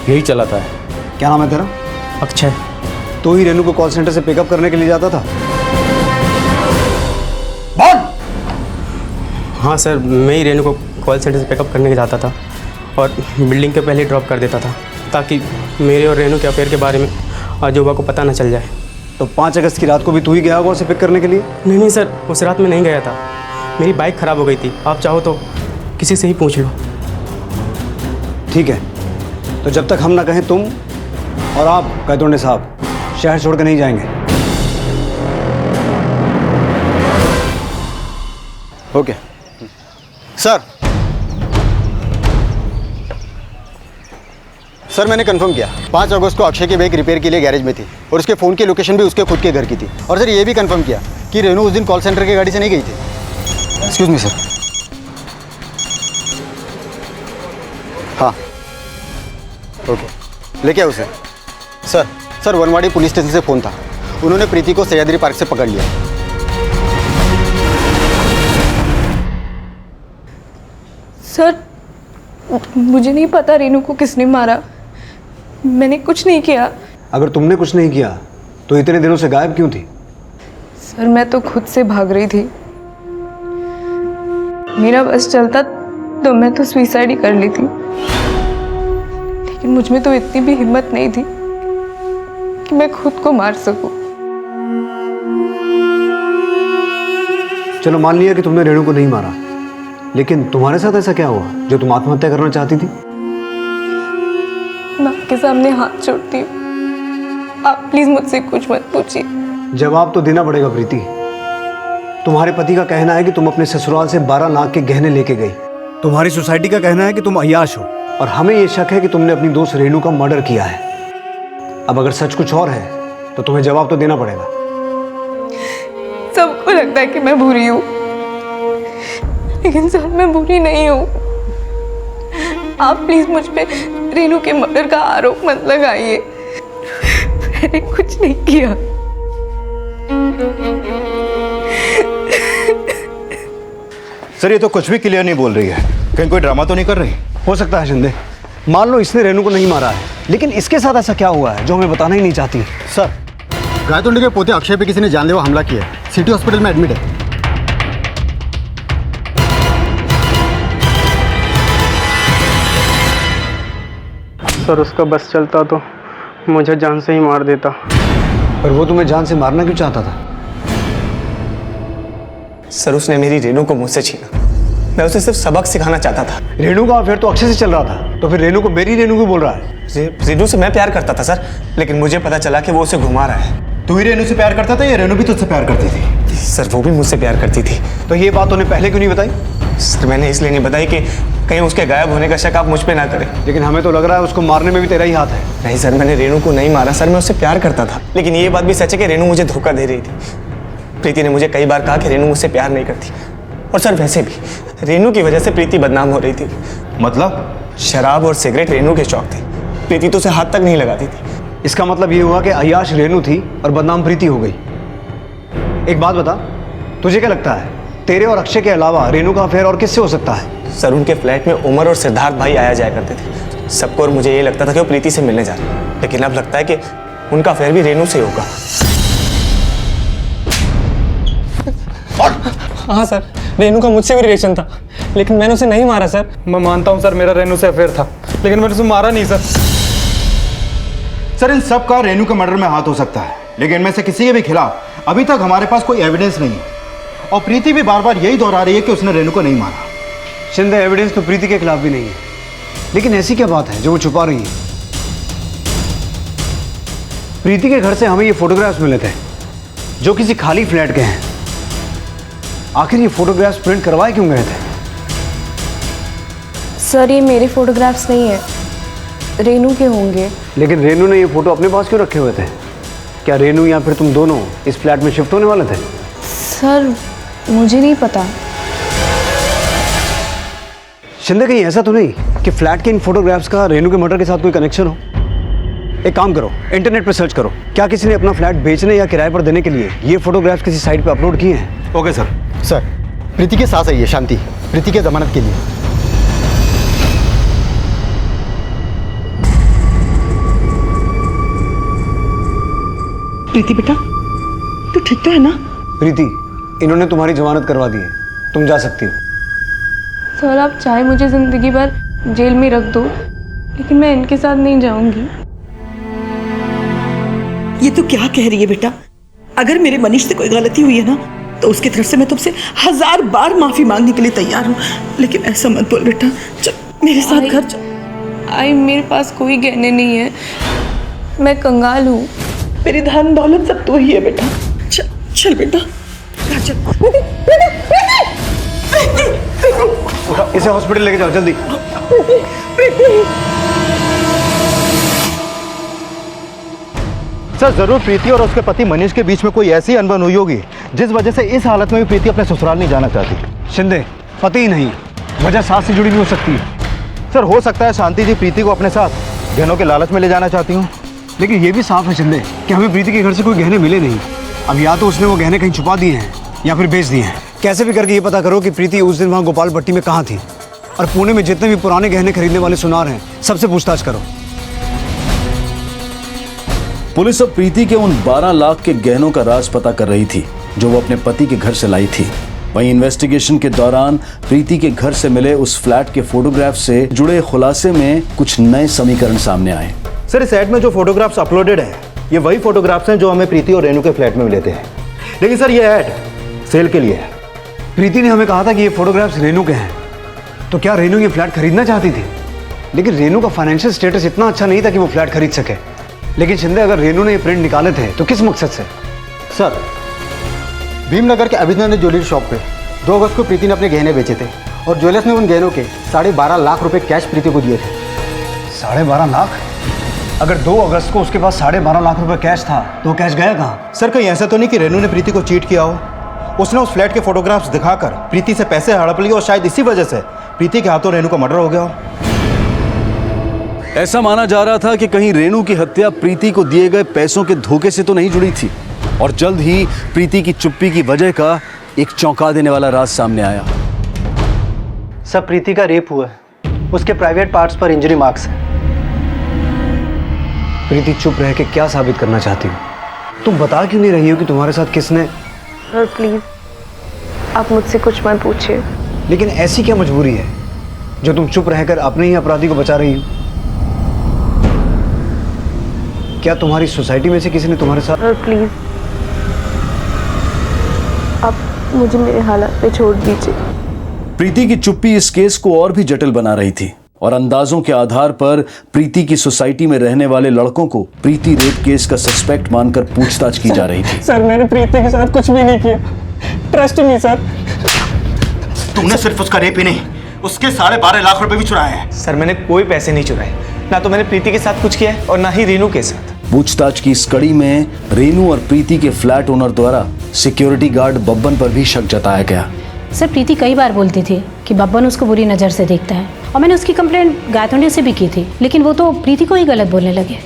यही चलाता है। क्या नाम है तेरा? अक्षय। तो ही रेनू को कॉल सेंटर से पिकअप करने के लिए जाता था? हाँ सर, मैं ही रेनू को कॉल सेंटर से पिकअप करने के जाता था और बिल्डिंग के पहले ड्रॉप कर देता था, ताकि मेरे और रेनू के अफेयर के बारे में आजोबा को पता न चल जाए। तो 5 अगस्त की रात को भी तू ही गया होगा उसे पिक करने के लिए? नहीं सर, उस रात में नहीं गया था। मेरी बाइक ख़राब हो गई थी। आप चाहो तो किसी से ही पूछ लो। ठीक है, तो जब तक हम ना कहें तुम और आप गायतोंडे साहब शहर छोड़ कर नहीं जाएंगे। Okay sir. सर मैंने कंफर्म किया 5 अगस्त को अक्षय की बाइक रिपेयर के लिए गैरेज में थी और उसके फ़ोन की लोकेशन भी उसके खुद के घर की थी। और सर ये भी कंफर्म किया कि रेनू उस दिन कॉल सेंटर की गाड़ी से नहीं गई थी। Excuse me sir. हाँ ओके लेके आओ उसे। सर वनवाड़ी पुलिस स्टेशन से फ़ोन था, उन्होंने प्रीति को सह्याद्री पार्क से पकड़ लिया। सर मुझे नहीं पता रेनू को किसने मारा, मैंने कुछ नहीं किया। अगर तुमने कुछ नहीं किया तो इतने दिनों से गायब क्यों थी? सर मैं तो खुद से भाग रही थी, मेरा बस चलता तो मैं तो सुसाइड ही कर ली थी, लेकिन मुझ में तो इतनी भी हिम्मत नहीं थी कि मैं खुद को मार सकूं। चलो मान लिया कि तुमने रेणु को नहीं मारा, लेकिन तुम्हारे साथ ऐसा क्या हुआ जो तुम आत्महत्या करना चाहती थी? मैं आपके सामने हाथ जोड़ती हूँ, आप प्लीज मुझसे कुछ मत पूछिए। जवाब तो देना पड़ेगा प्रीति। तुम्हारे पति का कहना है कि तुम अपने ससुराल से 12 लाख के गहने लेके गई। तुम्हारी सोसाइटी का कहना है कि तुम अय्याश हो, और हमें यह शक है कि तुमने अपनी दोस्त रेणु का मर्डर किया है। अब अगर सच कुछ और है तो तुम्हें जवाब तो देना पड़ेगा। सबको लगता है कि मैं बुरी हूँ, लेकिन सर मैं बुरी नहीं हूँ। आप प्लीज मुझ पे रेनू के मर्डर का आरोप मत लगाइए, मैंने कुछ नहीं किया। सर ये तो कुछ भी क्लियर नहीं बोल रही है, कहीं कोई ड्रामा तो नहीं कर रही? हो सकता है शिंदे, मान लो इसने रेणु को नहीं मारा है, लेकिन इसके साथ ऐसा क्या हुआ है जो हमें बताना ही नहीं चाहती? सर गायतोंडे के पोते अक्षय पे किसी ने जानलेवा हमला किया है, सिटी हॉस्पिटल में एडमिट है। सर उसका बस चलता तो मुझे जान से ही मार देता। पर वो तुम्हें जान से मारना क्यों चाहता था? सर उसने मेरी रेनू को मुझसे छीना, मैं उसे सिर्फ सबक सिखाना चाहता था। रेणु का अफेयर तो अक्षय से चल रहा था, तो फिर रेणु को मेरी रेणु क्यों बोल रहा है? रेनू से मैं प्यार करता था सर, लेकिन मुझे पता चला कि वो उसे घुमा रहा है। तू ही रेणु से प्यार करता था या रेणु भी तुझसे प्यार करती थी? सर वो भी मुझसे प्यार करती थी। तो ये बात उन्हें पहले क्यों नहीं बताई? सर मैंने इसलिए नहीं बताई कि कहीं उसके गायब होने का शक आप मुझ पे ना करें। लेकिन हमें तो लग रहा है उसको मारने में भी तेरा ही हाथ है। नहीं सर मैंने रेनू को नहीं मारा सर, मैं उससे प्यार करता था। लेकिन ये बात भी सच है कि रेनू मुझे धोखा दे रही थी। प्रीति ने मुझे कई बार कहा कि रेनू मुझसे प्यार नहीं करती, और सर वैसे भी रेनू की वजह से प्रीति बदनाम हो रही थी। मतलब? शराब और सिगरेट रेनू के शौक थे, प्रीति तो उसे हाथ तक नहीं लगाती थी। इसका मतलब ये हुआ कि अय्याश रेणु थी और बदनाम प्रीति हो गई। एक बात बता, तुझे क्या लगता है तेरे और अक्षय के अलावा रेणु का अफेयर और किससे हो सकता है? सर उनके फ्लैट में उमर और सिद्धार्थ भाई आया जाया करते थे सबको, और मुझे ये लगता था कि वो प्रीति से मिलने जा रहे हैं, लेकिन अब लगता है कि उनका अफेयर भी रेनू से होगा। हाँ सर रेनू का मुझसे भी रिलेशन था, लेकिन मैंने उसे नहीं मारा सर। मैं मानता हूँ सर मेरा रेनू से अफेयर था, लेकिन मैंने उसे मारा नहीं सर। सर इन सब का रेणु के मर्डर में हाथ हो सकता है, लेकिन इनमें से किसी के भी खिलाफ अभी तक हमारे पास कोई एविडेंस नहीं है, और प्रीति भी बार बार यही दोहरा रही है कि उसने रेणु को नहीं मारा। शिंदे एविडेंस तो प्रीति के खिलाफ भी नहीं है, लेकिन ऐसी क्या बात है जो वो छुपा रही है? प्रीति के घर से हमें ये फोटोग्राफ्स मिले थे जो किसी खाली फ्लैट के हैं। आखिर ये फोटोग्राफ्स प्रिंट करवाए क्यों गए थे? सर ये मेरे फोटोग्राफ्स नहीं है, रेनू के होंगे। लेकिन रेनू ने ये फोटो अपने पास क्यों रखे हुए थे? क्या रेनू या फिर तुम दोनों इस फ्लैट में शिफ्ट होने वाले थे? सर मुझे नहीं पता। शिंदे कहीं ऐसा तो नहीं कि फ्लैट के इन फोटोग्राफ्स का रेनू के मर्डर के साथ कोई कनेक्शन हो? एक काम करो, इंटरनेट पर सर्च करो, क्या किसी ने अपना फ्लैट बेचने या किराए पर देने के लिए ये फोटोग्राफ्स किसी साइट पर अपलोड किए हैं? Okay sir. सर प्रीति के साथ आई है शांति, प्रीति के जमानत के लिए। प्रीति बेटा तू ठीक तो है ना? प्रीति इन्होंने तुम्हारी जमानत करवा दी है, तुम जा सकती हो। सर आप चाहे मुझे जिंदगी भर जेल में रख दो, लेकिन मैं इनके साथ नहीं जाऊंगी। ये तो क्या कह रही है बेटा? अगर मेरे मनीष से कोई गलती हुई है ना तो उसकी तरफ से मैं तुमसे 1000 बार माफी मांगने के लिए तैयार हूँ, लेकिन ऐसा मत बोल बेटा। चल मेरे साथ घर चल। मेरे पास कोई गहने नहीं है, मैं कंगाल हूँ। मेरी धन दौलत सब तो ही है बेटा। चल चल बेटा घर चल। इसे हॉस्पिटल लेके जाओ जल्दी। सर जरूर प्रीति और उसके पति मनीष के बीच में कोई ऐसी अनबन हुई होगी जिस वजह से इस हालत में भी प्रीति अपने ससुराल नहीं जाना चाहती। शिंदे, पति ही नहीं, वजह सास से जुड़ी भी हो सकती है। सर हो सकता है शांति जी प्रीति को अपने साथ गहनों के लालच में ले जाना चाहती हूँ, लेकिन ये भी साफ है शिंदे कि हमें प्रीति के घर से कोई गहने मिले नहीं। अब या तो उसने वो गहने कहीं छुपा दिए हैं या फिर बेच दिए हैं। कैसे भी करके ये पता करो कि प्रीति उस दिन वहाँ गोपाल भट्टी में कहाँ थी, और पुणे में जितने भी पुराने गहने खरीदने वाले सुनार हैं सबसे पूछताछ करो। पुलिस अब प्रीति के उन 12 लाख के गहनों का राज पता कर रही थी जो वो अपने पति के घर से लाई थी। वहीं इन्वेस्टिगेशन के दौरान प्रीति के घर से मिले उस फ्लैट के फोटोग्राफ से जुड़े खुलासे में कुछ नए समीकरण सामने आए। सर इस ऐड में जो फोटोग्राफ्स अपलोडेड हैं ये वही फोटोग्राफ्स हैं जो हमें प्रीति और रेनू के फ्लैट में मिले थे, लेकिन सर ये ऐड सेल के लिए है। प्रीति ने हमें कहा था कि ये फोटोग्राफ्स रेनू के हैं, तो क्या रेनू ये फ्लैट खरीदना चाहती थी? लेकिन रेनू का फाइनेंशियल स्टेटस इतना अच्छा नहीं था कि वो फ्लैट खरीद सके। लेकिन शिंदे, अगर रेनू ने ये प्रिंट निकाले थे तो किस मकसद से? सर भीमनगर के अभिनंदन ज्वेलरी शॉप पे 2 अगस्त को प्रीति ने अपने गहने बेचे थे और ज्वेलर्स ने उन गहनों के 12.5 लाख रुपए कैश प्रीति को दिए थे। 12.5 लाख? अगर 2 अगस्त को उसके पास 12.5 लाख रुपए कैश था तो वो कैश गया कहाँ? सर कहीं ऐसा तो नहीं कि रेनू ने प्रीति को चीट किया हो? उसने उस फ्लैट के फोटोग्राफ्स दिखाकर प्रीति से पैसे हड़प लिए और शायद इसी वजह से प्रीति के हाथों रेनू का मर्डर हो गया हो। ऐसा माना जा रहा था कि कहीं रेनू की हत्या प्रीति को दिए गए पैसों के धोखे से तो नहीं जुड़ी थी, और जल्द ही प्रीति की चुप्पी की वजह का एक चौंका देने वाला राज सामने आया। सब प्रीति का रेप हुआ है, उसके प्राइवेट पार्ट्स पर इंजरी मार्क्स हैं। प्रीति चुप रह के क्या साबित करना चाहती हो? तुम बता क्यों नहीं रही हो कि तुम्हारे साथ किसने? सर प्लीज आप मुझसे कुछ मत पूछिए। लेकिन ऐसी क्या मजबूरी है जो तुम चुप रहकर अपने ही अपराधी को बचा रही हो? क्या तुम्हारी सोसाइटी में से किसी ने तुम्हारे साथ? सर प्लीज आप मुझे मेरे हालात पे छोड़ दीजिए। प्रीति की चुप्पी इस केस को और भी जटिल बना रही थी, और अंदाजों के आधार पर प्रीति की सोसाइटी में रहने वाले लड़कों को प्रीति रेप केस का सस्पेक्ट मानकर पूछताछ की जा रही थी। सर मैंने प्रीति के साथ कुछ भी नहीं किया, ट्रस्ट मी सर। तुमने सिर्फ उसका रेप ही नहीं, उसके 12.5 लाख रुपए भी चुराए हैं। सर मैंने कोई पैसे नहीं चुराए, ना तो मैंने प्रीति के साथ कुछ किया है और ना ही रेनू के साथ। पूछताछ की इस कड़ी में रेनू और प्रीति के फ्लैट ओनर द्वारा सिक्योरिटी गार्ड बब्बन पर भी शक जताया गया। सर प्रीति कई बार बोलती थी कि बब्बन उसको बुरी नज़र से देखता है, और मैंने उसकी कंप्लेंट गायतोंडे से भी की थी, लेकिन वो तो प्रीति को ही गलत बोलने लगे।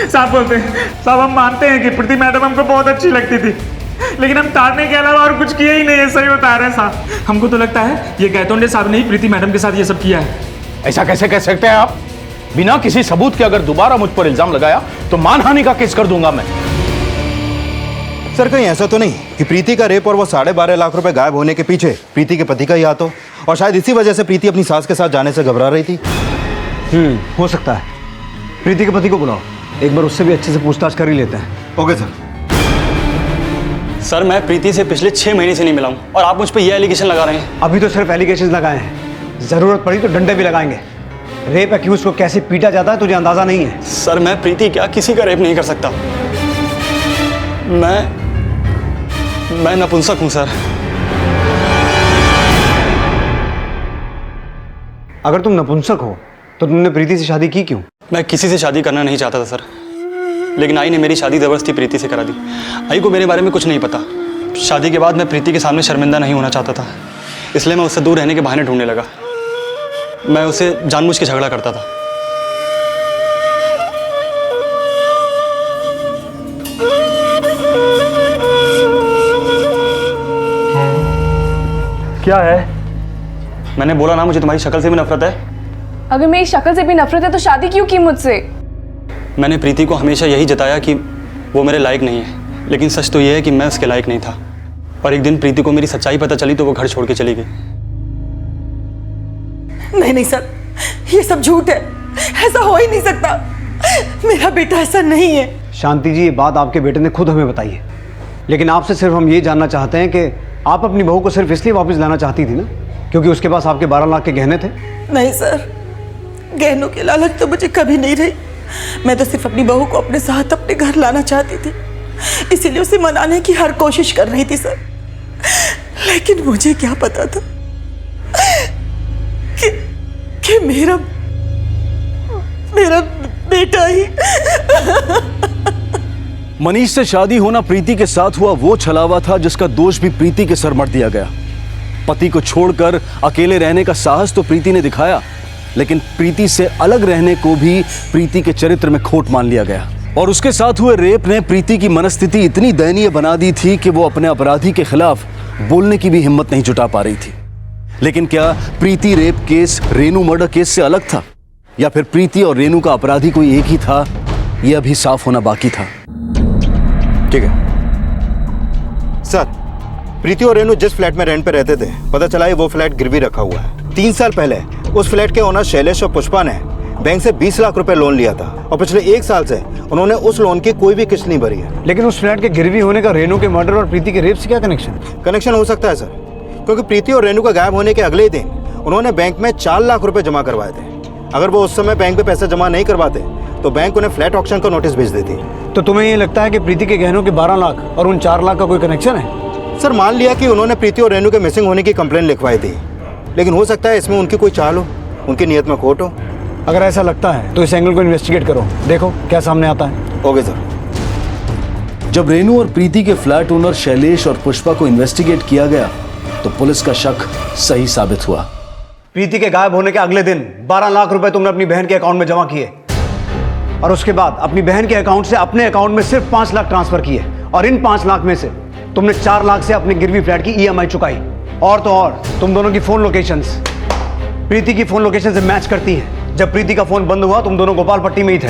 साहब बोलते हैं साहब हम मानते हैं कि प्रीति मैडम हमको बहुत अच्छी लगती थी, लेकिन हम ताड़ने के अलावा और कुछ किया ही नहीं है। सही बता रहे हैं साहब, हमको तो लगता है ये गायतोंडे साहब ने ही प्रीति मैडम के साथ ये सब किया है। ऐसा कैसे कह सकते हैं आप? बिना किसी सबूत के अगर दोबारा मुझ पर इल्जाम लगाया तो मानहानि का केस कर दूंगा मैं। सर कहीं ऐसा तो नहीं कि प्रीति का रेप और वो 12.5 लाख रुपए गायब होने के पीछे प्रीति के पति का ही हाथ हो, और शायद इसी वजह से प्रीति अपनी सास के साथ जाने से घबरा रही थी? हो सकता है। प्रीति के पति को बुलाओ, एक बार उससे भी अच्छे से पूछताछ कर ही लेते हैं। Okay sir. सर मैं प्रीति से पिछले 6 महीने से नहीं मिला हूँ और आप मुझ पर यह एलिगेशन लगा रहे हैं। अभी तो सिर्फ एलिगेशन लगाए हैं, जरूरत पड़ी तो डंडे भी लगाएंगे। रेप एक्यूज को कैसे पीटा जाता है तुझे अंदाजा नहीं है? सर मैं प्रीति क्या किसी का रेप नहीं कर सकता। मैं नपुंसक हूं सर। अगर तुम नपुंसक हो तो तुमने प्रीति से शादी की क्यों? मैं किसी से शादी करना नहीं चाहता था सर, लेकिन आई ने मेरी शादी जबरदस्ती प्रीति से करा दी। आई को मेरे बारे में कुछ नहीं पता। शादी के बाद मैं प्रीति के सामने शर्मिंदा नहीं होना चाहता था, इसलिए मैं उससे दूर रहने के बहाने ढूंढने लगा। मैं उसे जानबूझ के झगड़ा करता था। क्या है? मैंने बोला ना मुझे तुम्हारी शक्ल से भी नफरत है। अगर मेरी शक्ल से भी नफरत है तो शादी क्यों की मुझसे? मैंने प्रीति को हमेशा यही जताया कि वो मेरे लायक नहीं है, लेकिन सच तो ये है कि मैं उसके लायक नहीं था। और एक दिन प्रीति को मेरी सच्चाई पता चली तो वो घर छोड़ के चली गई। नहीं सर, ये सब झूठ है, ऐसा हो ही नहीं सकता। मेरा बेटा ऐसा नहीं है। शांति जी, ये बात आपके बेटे ने खुद हमें बताई है, लेकिन आपसे सिर्फ हम ये जानना चाहते हैं कि आप अपनी बहू को सिर्फ इसलिए वापस लाना चाहती थी ना क्योंकि उसके पास आपके 12 लाख के गहने थे? नहीं सर, गहनों की लालच तो मुझे कभी नहीं रही। मैं तो सिर्फ अपनी बहू को अपने साथ अपने घर लाना चाहती थी, इसीलिए उसे मनाने की हर कोशिश कर रही थी सर। लेकिन मुझे क्या पता था कि मेरा बेटा ही। मनीष से शादी होना प्रीति के साथ हुआ वो छलावा था जिसका दोष भी प्रीति के सर मढ़ दिया गया। पति को छोड़कर अकेले रहने का साहस तो प्रीति ने दिखाया, लेकिन प्रीति से अलग रहने को भी प्रीति के चरित्र में खोट मान लिया गया। और उसके साथ हुए रेप ने प्रीति की मनस्थिति इतनी दयनीय बना दी थी कि वो अपने अपराधी के खिलाफ बोलने की भी हिम्मत नहीं जुटा पा रही थी। लेकिन क्या Preeti rape case Renu murder case से अलग था, या फिर प्रीति और रेनू का अपराधी कोई एक ही था? यह अभी साफ होना बाकी था। ठीक है सर, प्रीति और रेनू जिस फ्लैट में रेंट पे रहते थे, पता चला है वो फ्लैट गिरवी रखा हुआ है। 3 साल पहले उस फ्लैट के ओनर शैलेश और पुष्पा ने बैंक से 20 लाख रुपए लोन लिया था और पिछले 1 साल से उन्होंने उस लोन की कोई भी किस्त नहीं भरी है। लेकिन उस फ्लैट के गिरवी होने का रेनू के मर्डर और प्रीति के रेप से क्या कनेक्शन हो सकता है सर, क्योंकि प्रीति और रेनू का गायब होने के अगले ही दिन उन्होंने बैंक में 4 लाख रुपए जमा करवाए थे। अगर वो उस समय बैंक में पैसा जमा नहीं करवाते तो बैंक उन्हें फ्लैट ऑक्शन का नोटिस भेज देती। तो तुम्हें ये लगता है कि प्रीति के गहनों के 12 लाख और उन 4 लाख का कोई कनेक्शन है? सर मान लिया कि उन्होंने प्रीति और रेनू के मिसिंग होने की कंप्लेंट लिखवाई थी, लेकिन हो सकता है इसमें उनकी कोई चाल हो, उनकी नीयत में खोट हो। अगर ऐसा लगता है तो इस एंगल को इन्वेस्टिगेट करो, देखो क्या सामने आता है। Okay sir. जब रेनू और प्रीति के फ्लैट ओनर शैलेश और पुष्पा को इन्वेस्टिगेट किया गया तो पुलिस का शक सही साबित हुआ। प्रीति के गायब होने के अगले दिन 12 लाख रुपए तुमने अपनी बहन के अकाउंट में जमा किए और उसके बाद अपनी बहन के अकाउंट से अपने अकाउंट में सिर्फ 5 लाख ट्रांसफर किए और इन 5 लाख में से तुमने 4 लाख से अपने गिरवी फ्लैट की EMI चुकाई। और तो और तुम दोनों की फोन लोकेशंस प्रीति की फोन लोकेशन से मैच करती है। जब प्रीति का फोन बंद हुआ तुम दोनों गोपाल पट्टी में ही थे।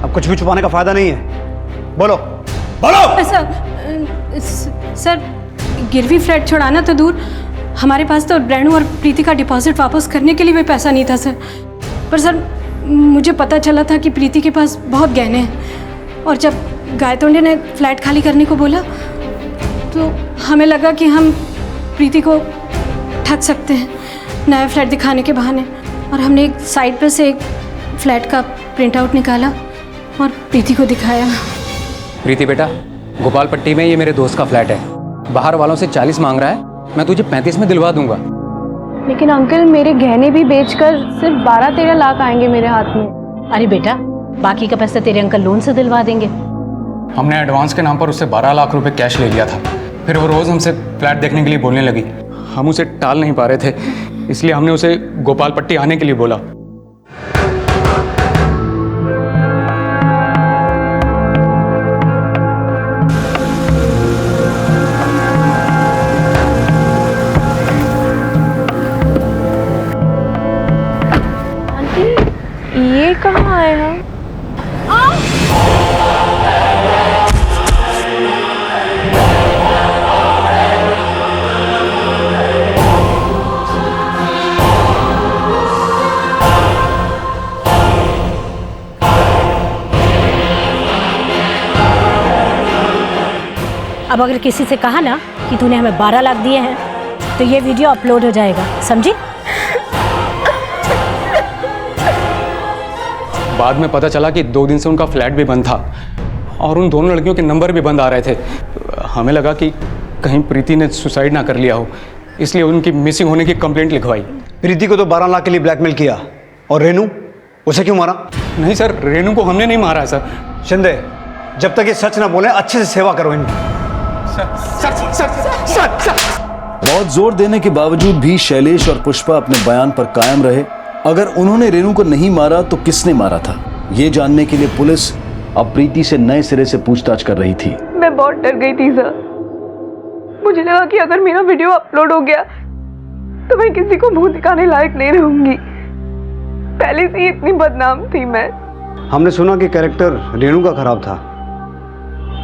अब कुछ भी छुपाने का फायदा नहीं है, बोलो बोलो। सर गिरवी फ्लैट छुड़ाना तो दूर, हमारे पास तो रेनू और प्रीति का डिपॉजिट वापस करने के लिए भी पैसा नहीं था सर। पर सर मुझे पता चला था कि प्रीति के पास बहुत गहने हैं और जब गायतोंडे ने फ्लैट खाली करने को बोला तो हमें लगा कि हम प्रीति को ठग सकते हैं नया फ्लैट दिखाने के बहाने, और हमने एक साइड पर से एक फ्लैट का प्रिंट आउट निकाला और प्रीति को दिखाया। प्रीति बेटा, गोपाल पट्टी में ये मेरे दोस्त का फ्लैट है, बाहर वालों से 40 मांग रहा है, मैं तुझे 35 में दिलवा दूंगा। लेकिन अंकल मेरे गहने भी बेचकर सिर्फ 12-13 लाख आएंगे मेरे हाथ में। अरे बेटा, बाकी का पैसा तेरे अंकल लोन से दिलवा देंगे। हमने एडवांस के नाम पर उससे 12 लाख रुपए कैश ले लिया था, फिर वो रोज़ हमसे फ्लैट देखने के लिए बोलने लगी। हम उसे टाल नहीं पा रहे थे, इसलिए हमने उसे गोपाल पट्टी आने के लिए बोला। ये कहाँ आए हम? अब अगर किसी से कहा ना कि तूने हमें 12 लाख दिए हैं तो ये वीडियो अपलोड हो जाएगा, समझी? बाद में पता चला कि 2 दिन से उनका फ्लैट भी बंद था और उन दोनों लड़कियों के नंबर भी बंद आ रहे थे। हमें लगा कि कहीं प्रीति ने सुसाइड ना कर लिया हो, इसलिए उनकी मिसिंग होने की कंप्लेंट लिखवाई। प्रीति को तो 12 लाख के लिए ब्लैकमेल किया, और रेनू, उसे क्यों मारा? नहीं सर, रेनू को हमने नहीं मारा सर। शिंदे, जब तक ये सच ना बोले अच्छे से सेवा करो इनकी। बहुत जोर देने के बावजूद भी शैलेश और पुष्पा अपने बयान पर कायम रहे। अगर उन्होंने रेनू को नहीं मारा तो किसने मारा था, ये जानने के लिए पुलिस अब प्रीति से नए सिरे से पूछताछ कर रही थी। मैं बहुत डर गई थी सर, मुझे लगा कि अगर मेरा वीडियो अपलोड हो गया तो मैं किसी को मुंह दिखाने लायक नहीं रहूंगी। पहले से ही इतनी बदनाम थी मैं। हमने सुना कि कैरेक्टर रेनू का खराब था,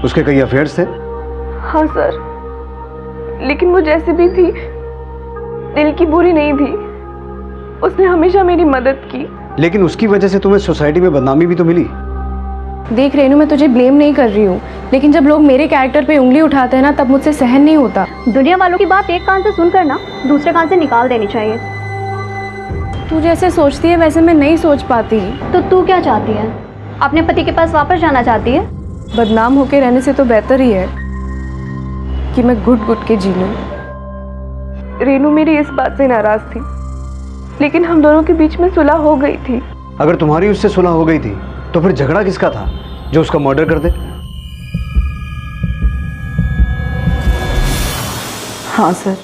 उसके कई अफेयर्स थे। हाँ सर, लेकिन वो जैसी भी थी दिल की बुरी नहीं थी, उसने हमेशा मेरी मदद की। लेकिन उसकी वजह से तुम्हें सोसाइटी में बदनामी भी तो मिली। देख रेनू, मैं तुझे ब्लेम नहीं कर रही हूँ, लेकिन जब लोग मेरे कैरेक्टर पे उंगली उठाते हैं ना तब मुझसे सहन नहीं होता। दुनिया वालों की बात एक कान से सुनकर ना दूसरे कान से निकाल देनी चाहिए। तू जैसे सोचती है वैसे मैं नहीं सोच पाती। तो तू क्या चाहती है? अपने पति के पास वापस जाना चाहती है? बदनाम होके रहने से तो बेहतर ही है कि मैं घुट घुट के जी लूं। रेनू मेरी इस बात से नाराज थी, लेकिन हम दोनों के बीच में सुलह हो गई थी। अगर तुम्हारी उससे सुलह हो गई थी तो फिर झगड़ा किसका था जो उसका मर्डर कर दे? हाँ सर,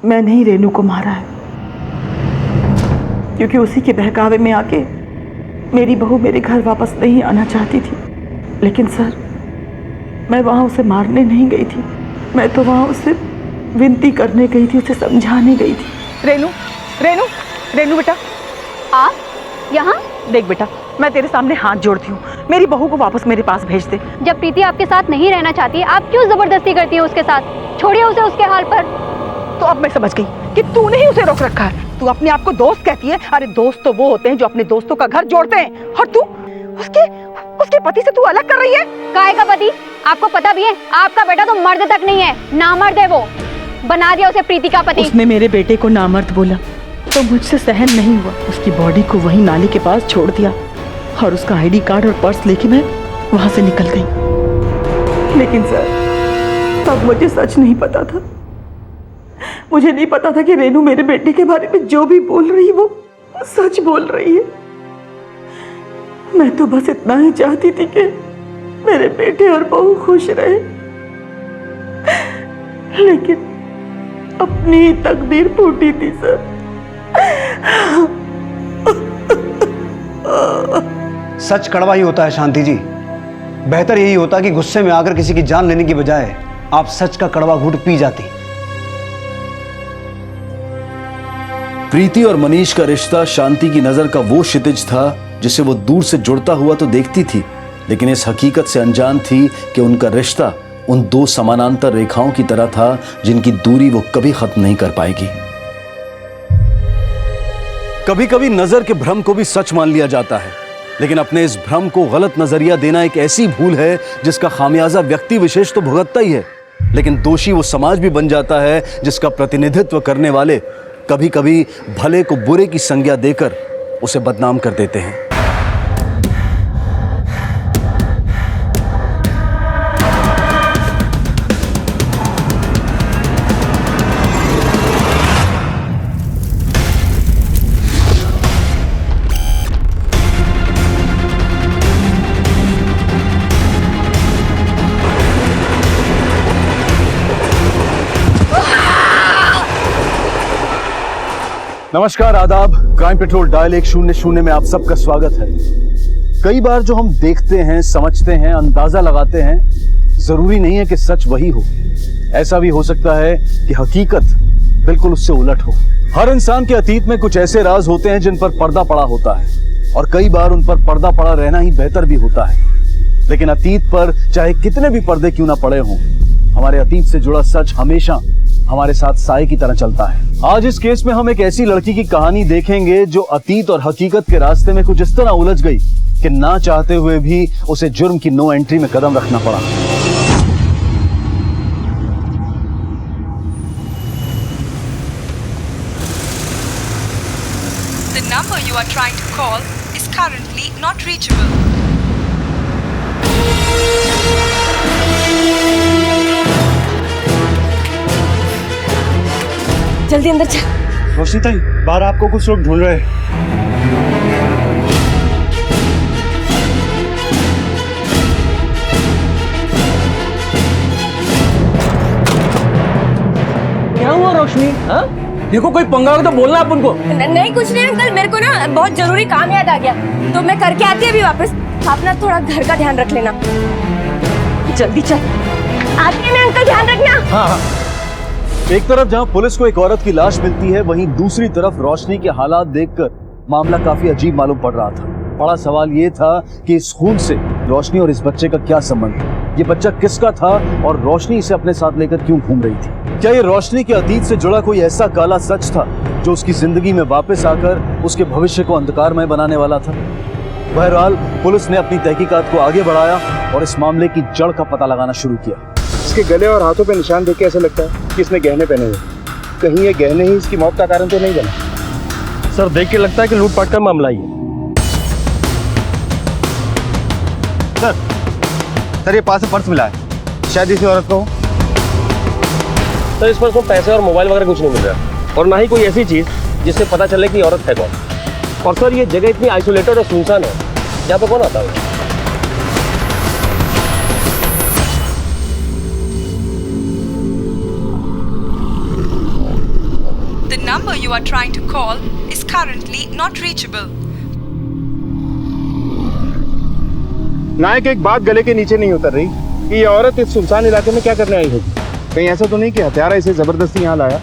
मैंने ही रेनू को मारा है, क्योंकि उसी के बहकावे में आके मेरी बहू मेरे घर वापस नहीं आना चाहती थी। लेकिन सर, मैं वहाँ उसे मारने नहीं गई थी, मैं तो वहाँ उसे विनती करने गई थी, उसे समझाने गई थी। रेनू, रेनू, रेनू बेटा, आप यहाँ? देख बेटा, मैं तेरे सामने हाथ जोड़ती हूँ, मेरी बहू को वापस मेरे पास भेज दे। जब प्रीति आपके साथ नहीं रहना चाहती, आप क्यों जबरदस्ती करती है उसके साथ? छोड़िए उसे उसके हाल पर। तो अब मैं समझ गई कि तूने ही उसे रोक रखा है। तू अपने आप को दोस्त कहती है, अरे दोस्त तो वो होते हैं जो अपने दोस्तों का घर जोड़ते हैं, और तू उसके पति से तू अलग कर रही है। काहे का पति? आपको पता भी है आपका बेटा तो मर्द तक नहीं है, नामर्द है। वो बना दिया उसे प्रीति का पति। उसने मेरे बेटे को नामर्द बोला तो मुझसे सहन नहीं हुआ, उसकी बॉडी को वहीं नाली के पास छोड़ दिया और उसका आईडी कार्ड और पर्स लेके मैं वहां से निकल गई। लेकिन सर, तब मुझे सच नहीं पता था, मुझे नहीं पता था कि रेनू मेरे बेटे के बारे में जो भी बोल रही है वो सच बोल रही है। मैं तो बस इतना ही चाहती थी कि मेरे बेटे और बहू खुश रहे, लेकिन अपनी तकदीर फूटी थी सर। सच कड़वा ही होता है शांति जी। बेहतर यही होता कि गुस्से में आकर किसी की जान लेने की बजाय आप सच का कड़वा घूंट पी जाती। प्रीति और मनीष का रिश्ता शांति की नजर का वो क्षितिज था जिसे वो दूर से जुड़ता हुआ तो देखती थी, लेकिन इस हकीकत से अनजान थी कि उनका रिश्ता उन दो समानांतर रेखाओं की तरह था जिनकी दूरी वो कभी खत्म नहीं कर पाएगी। कभी कभी नजर के भ्रम को भी सच मान लिया जाता है, लेकिन अपने इस भ्रम को गलत नजरिया देना एक ऐसी भूल है जिसका खामियाजा व्यक्ति विशेष तो भुगतता ही है, लेकिन दोषी वो समाज भी बन जाता है जिसका प्रतिनिधित्व करने वाले कभी कभी भले को बुरे की संज्ञा देकर उसे बदनाम कर देते हैं। नमस्कार, आदाब। क्राइम पेट्रोल डायल 100 में आप सबका स्वागत है। कई बार जो हम देखते हैं, समझते हैं, अंदाजा लगाते हैं, जरूरी नहीं है कि सच वही हो। ऐसा भी हो सकता है कि हकीकत बिल्कुल उससे उलट हो। हर इंसान के अतीत में कुछ ऐसे राज होते हैं जिन पर पर्दा पड़ा होता है, और कई बार उन पर पर्दा पड़ा रहना ही बेहतर भी होता है। लेकिन अतीत पर चाहे कितने भी पर्दे क्यों ना पड़े हों, हमारे अतीत से जुड़ा सच हमेशा हमारे साथ साए की तरह चलता है। आज इस केस में हम एक ऐसी लड़की की कहानी देखेंगे जो अतीत और हकीकत के रास्ते में कुछ इस तरह उलझ गई कि ना चाहते हुए भी उसे जुर्म की नो एंट्री में कदम रखना पड़ा। The number you are trying to call is currently not reachable. जल्दी अंदर चल। रोशनी ताई, बाहर आपको कुछ लोग ढूंढ रहे हैं। क्या हुआ रोशनी? हाँ? देखो कोई पंगा हो तो बोलना अपन को। नहीं कुछ नहीं अंकल, मेरे को ना बहुत जरूरी काम याद आ गया, तो मैं करके आती अभी वापस। आप ना थोड़ा घर का ध्यान रख लेना। जल्दी चल। आती है मैं अंकल, ध्यान रखना। हाँ हाँ। एक तरफ जहां पुलिस को एक औरत की लाश मिलती है, वहीं दूसरी तरफ रोशनी के हालात देखकर मामला काफी अजीब मालूम पड़ रहा था। बड़ा सवाल ये था कि इस खून से रोशनी और इस बच्चे का क्या संबंध है, ये बच्चा किसका था और रोशनी इसे अपने साथ लेकर क्यों घूम रही थी। क्या ये रोशनी के अतीत से जुड़ा कोई ऐसा काला सच था जो उसकी जिंदगी में वापस आकर उसके भविष्य को अंधकारमय बनाने वाला था। बहरहाल पुलिस ने अपनी तहकीकात को आगे बढ़ाया और इस मामले की जड़ का पता लगाना शुरू किया। इसके गले और हाथों पे निशान देख के ऐसा लगता है कि इसने गहने पहने हुए, कहीं ये गहने ही इसकी मौत का कारण तो नहीं बना। सर देख के लगता है कि लूटपाट का मामला ही है। सर ये पास से पर्स मिला है, शायद इसी औरत को। सर इस पर उसको पैसे और मोबाइल वगैरह कुछ नहीं मिल रहा और ना ही कोई ऐसी चीज़ जिससे पता चले कि औरत है कौन। और सर ये जगह इतनी आइसोलेटेड और सुनसान है, यहाँ पे कौन आता है? The number you are trying to call is currently not reachable. नायक, एक बात गले के नीचे नहीं उतर रही कि ये औरत इस सुनसान इलाके में क्या करने आई होगी। कहीं ऐसा तो नहीं कि हत्यारा इसे जबरदस्ती यहाँ लाया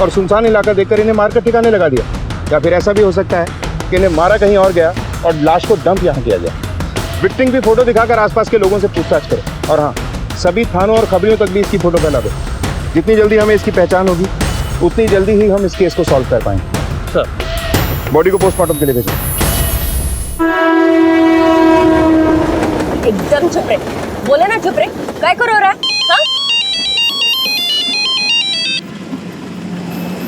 और सुनसान इलाका देखकर इन्हें मारकर ठिकाने लगा दिया, या फिर ऐसा भी हो सकता है कि इन्हें मारा कहीं और गया और लाश को डंप यहाँ किया गया। विक्टिम की फोटो दिखाकर आसपास के लोगों से पूछताछ करें और हाँ, सभी थानों और खबरियों तक भी इसकी फोटो फैला दो। जितनी जल्दी हमें इसकी पहचान होगी उतनी जल्दी ही हम इस केस को सॉल्व कर पाएंगे। सर बॉडी को पोस्टमार्टम के लिए भेजें। एकदम चुप रहे, बोले ना चुप रहे, काय को रो रहा है? हाँ?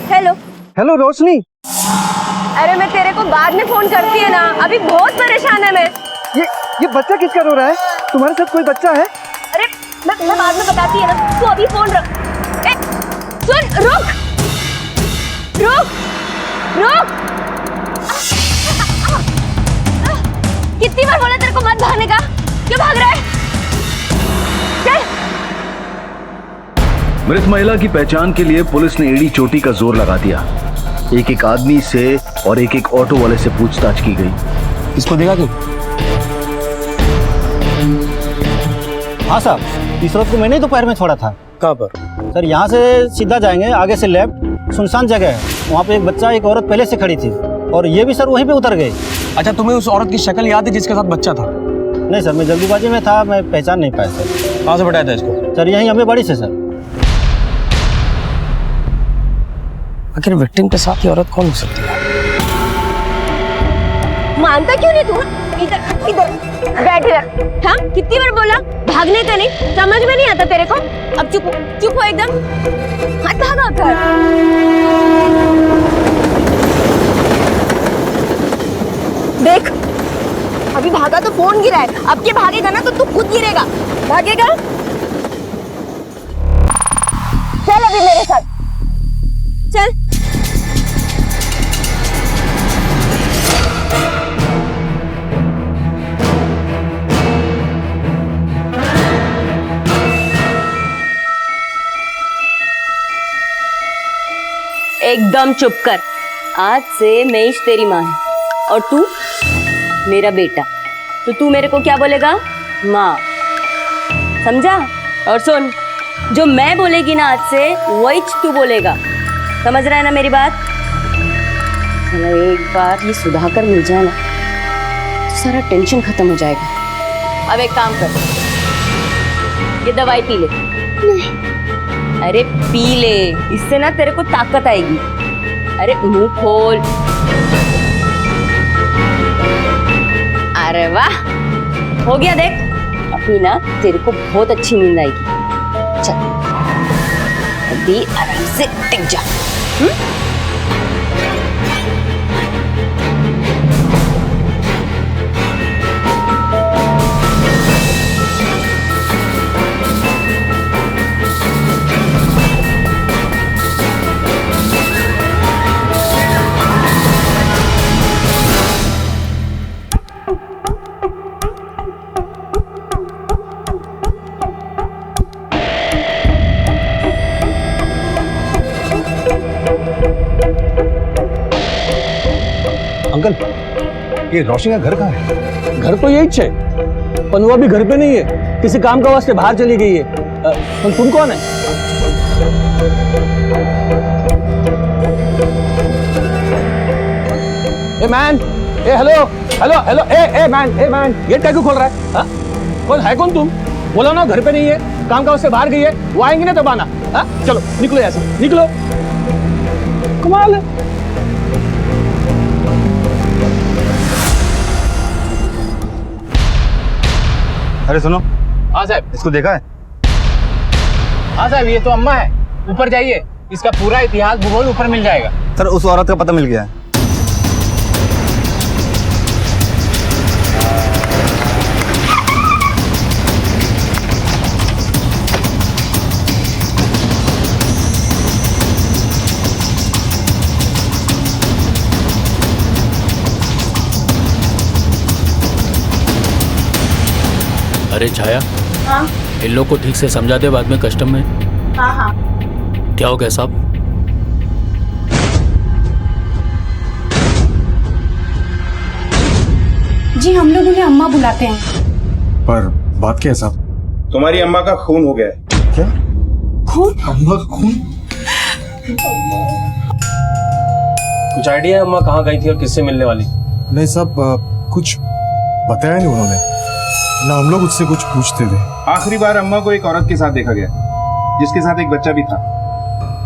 हेलो हेलो रोशनी। अरे मैं तेरे को बाद में फोन करती है ना, अभी बहुत परेशान है मैं। ये बच्चा किसका रो रहा है? तुम्हारे साथ कोई बच्चा है? अरे मैं बाद में बताती है ना, तू अभी फोन रख। ए, सुन, रुक रुक रुक। कितनी बार बोला तेरे को मत भागने का, क्यों भाग रहा है? चल। मृत महिला की पहचान के लिए पुलिस ने एड़ी चोटी का जोर लगा दिया। एक एक आदमी से और एक एक ऑटो वाले से पूछताछ की गई। इसको देखा तू? हाँ साहब, इस औरत को मैंने ही दोपहर में छोड़ा था। कहाँ पर? सर यहाँ से सीधा जाएंगे, आगे से लेफ्ट, सुनसान जगह है, वहाँ पे एक बच्चा एक औरत पहले से खड़ी थी और ये भी सर वहीं पे उतर गए। अच्छा, तुम्हें उस औरत की शक्ल याद है जिसके साथ बच्चा था? नहीं सर, मैं जल्दीबाजी में था, मैं पहचान नहीं पाया सर। कहाँ से बताया था इसको? सर यहीं हमें बड़ी से सर। आखिर विक्टिम के साथ ये औरत कौन हो सकती है? मानता क्यों नहीं तू? इधर इधर बैठ इधर। हाँ, कितनी बार बोला भागने का नहीं, समझ में नहीं आता तेरे को? अब चुप चुप हो एकदम, मत भागा कर। देख, अभी भागा तो फोन गिरा है, अब के भागेगा ना तो तू खुद गिरेगा। भागेगा? चल अभी मेरे साथ चल। एकदम चुप कर। आज से मेष तेरी माँ है और तू मेरा बेटा, तो तू मेरे को क्या बोलेगा? माँ, समझा? और सुन, जो मैं बोलेगी ना आज से वही तू बोलेगा, समझ रहा है ना मेरी बात? चलो एक बार ये सुधाकर मिल जाए ना तो सारा टेंशन खत्म हो जाएगा। अब एक काम कर, ये दवाई पी ले। नहीं। अरे पी ले, इससे ना तेरे को ताकत आएगी। अरे मुंह खोल। अरे वाह, हो गया देख, अभी ना तेरे को बहुत अच्छी नींद आएगी। चल अभी आराम से टिक जा। अंकल, ये रोशनी का घर कहाँ है? घर तो यही है, पर वो अभी घर पे नहीं है, किसी काम का वास्ते बाहर चली गई है। तुम कौन है? ए मैन, ए हेलो हेलो हेलो, ए मैन, गेट क्या क्यों खोल रहा है? हाँ? कौन है? कौन तुम? बोला ना घर पे नहीं है, काम का वास्ते बाहर गई है, वो आएंगे ना तब आना। हाँ? चलो निकलो यहाँ से, निकलो। कमाल है। अरे सुनो। हाँ साहब। इसको देखा है? हाँ साहब, ये तो अम्मा है। ऊपर जाइए, इसका पूरा इतिहास भूगोल ऊपर मिल जाएगा। सर उस औरत का पता मिल गया है। अरे छाया, हाँ इन लोग को ठीक से समझा दे, बाद में कस्टम में। हाँ हाँ। क्या हो गया साहब? जी हम लोग उन्हें अम्मा बुलाते हैं। पर बात क्या है साहब? तुम्हारी अम्मा का खून हो गया है। क्या खून? अम्मा का खून? कुछ आइडिया है अम्मा कहाँ गई थी और किससे मिलने वाली? नहीं साहब, कुछ बताया नहीं उन्होंने, ना हम लोग उससे कुछ पूछते थे। आखिरी बार अम्मा को एक औरत के साथ देखा गया, जिसके साथ एक बच्चा भी था।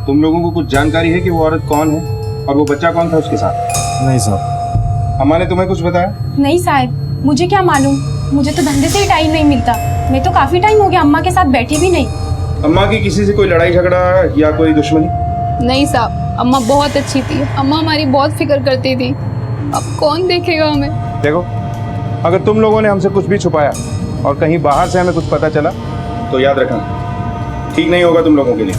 तुम लोगों को कुछ जानकारी है कि वो औरत कौन है और वो बच्चा कौन था उसके साथ? नहीं साहब। अम्मा ने तुम्हें कुछ बताया? नहीं साहब, मुझे क्या मालूम, मुझे तो धंधे से ही टाइम नहीं मिलता। मैं तो काफी टाइम हो गया अम्मा के साथ बैठी भी नहीं। अम्मा की किसी से कोई लड़ाई झगड़ा या कोई दुश्मनी? नहीं साहब, अम्मा बहुत अच्छी थी, अम्मा हमारी बहुत फिक्र करती थी। अब कौन देखेगा हमें? देखो, अगर तुम लोगों ने हमसे कुछ भी छुपाया और कहीं बाहर से हमें कुछ पता चला तो याद रखना, ठीक नहीं होगा तुम लोगों के लिए।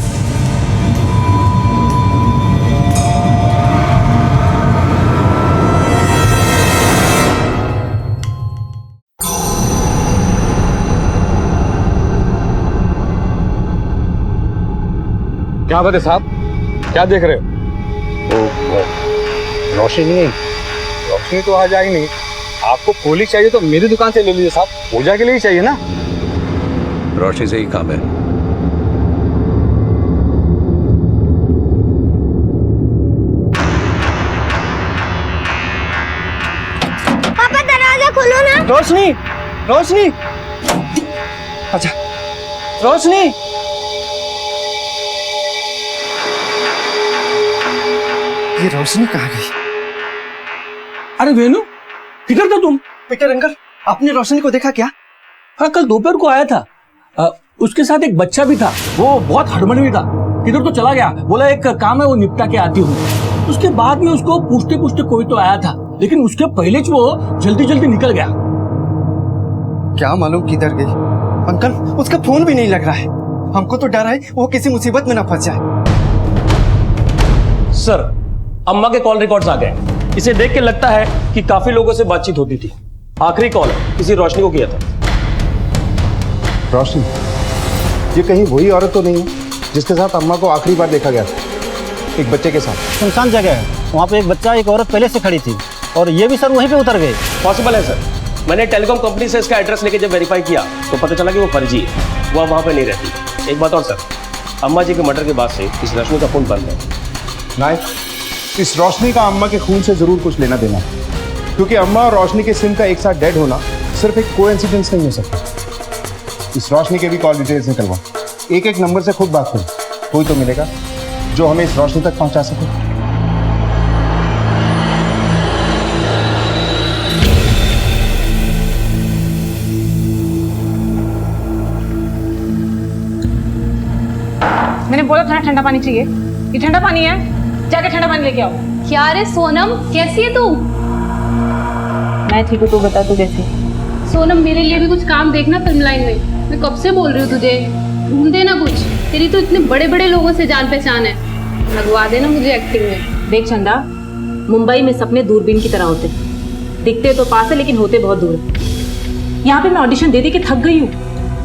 क्या बात है साहब, क्या देख रहे हो? रोशनी रोशनी तो आज आई नहीं। आपको पुलिस चाहिए तो मेरी दुकान से ले लीजिए साहब, पूजा के लिए ही चाहिए ना। रोशनी से ही काम है। पापा दरवाजा खोलो ना। रोशनी, रोशनी, अच्छा रोशनी। ये रोशनी कहाँ गई? अरे वेणु, किधर था तुम? पीटर अंकल, आपने रोशनी को देखा क्या? हाँ, कल दोपहर को आया था। उसके साथ एक बच्चा भी था, वो बहुत हड़बड़ी था, किधर तो चला गया। बोला एक काम है वो निपटा के आती हूँ। उसके बाद में उसको पूछते पूछते कोई तो आया था, लेकिन उसके पहले वो जल्दी जल्दी निकल गया। क्या मालूम किधर गई? अंकल, उसका फोन भी नहीं लग रहा है। हमको तो डर है वो किसी मुसीबत में ना फंस जाए। सर, अम्मा के कॉल रिकॉर्ड्स आ गए। इसे देख के लगता है कि काफी लोगों से बातचीत होती थी। आखिरी कॉल किसी रोशनी को किया था। रोशनी, ये कहीं वही औरत तो नहीं है जिसके साथ अम्मा को आखिरी बार देखा गया था, एक बच्चे के साथ? सुनसान जगह है, वहाँ पे एक बच्चा एक औरत पहले से खड़ी थी और ये भी सर वहीं पे उतर गए। पॉसिबल है सर। मैंने टेलीकॉम कंपनी से इसका एड्रेस लेके जब वेरीफाई किया तो पता चला कि वो फर्जी है, वो वहाँ पे नहीं रहती। एक बात और सर, अम्मा जी के मर्डर के बाद से इस रोशनी का फोन बंद है। नाइक, इस रोशनी का अम्मा के खून से जरूर कुछ लेना देना, क्योंकि अम्मा और रोशनी के सिम का एक साथ डेड होना सिर्फ एक कोइंसिडेंस नहीं हो सकता। इस रोशनी के भी कॉल डिटेल्स निकलवा, एक एक नंबर से खुद बात करो, कोई तो मिलेगा जो हमें इस रोशनी तक पहुंचा सके। मैंने बोला था ठंडा पानी चाहिए, ये ठंडा पानी है, जाके ठंडा पानी लेके आओ। क्या रे सोनम, कैसी है तू? मैं ठीक हूँ, तू बता तू कैसी? सोनम, मेरे लिए भी कुछ काम देखना फिल्म लाइन में। मैं कब से बोल रही हूँ तुझे, ढूंढ देना कुछ। तेरी तो इतने बड़े बड़े लोगों से जान पहचान है, लगवा देना मुझे एक्टिंग में। देख चंदा, मुंबई में सपने दूरबीन की तरह होते, दिखते तो पास है लेकिन होते बहुत दूर है। यहाँ पे मैं ऑडिशन दे के थक गई हूँ।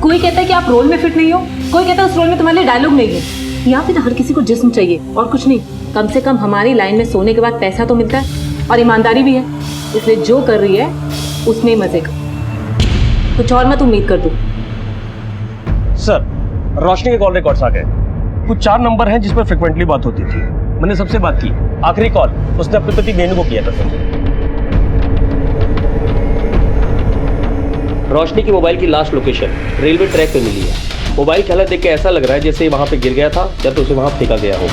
कोई कहता है कि आप रोल में फिट नहीं हो, कोई कहता है उस रोल में तुम्हारे लिए डायलॉग नहीं है। यहाँ पे ना हर किसी को जिस्म चाहिए और कुछ नहीं। कम से कम हमारी लाइन में सोने के बाद पैसा तो मिलता है और ईमानदारी भी है, इसलिए जो कर रही है उसमें मजे का, कुछ और मत उम्मीद कर दूं। सर, रोशनी के कॉल रिकॉर्ड्स आ गए। कुछ 4 नंबर हैं जिस पर फ्रिक्वेंटली बात होती थी। मैंने सबसे बात की। आखिरी कॉल उसने अपने पति वेणु को किया था। रोशनी की मोबाइल की लास्ट लोकेशन रेलवे ट्रैक पे मिली है। मोबाइल की हालत देख के ऐसा लग रहा है जैसे वहां पे गिर गया था या तो उसे वहां फेंका गया हो।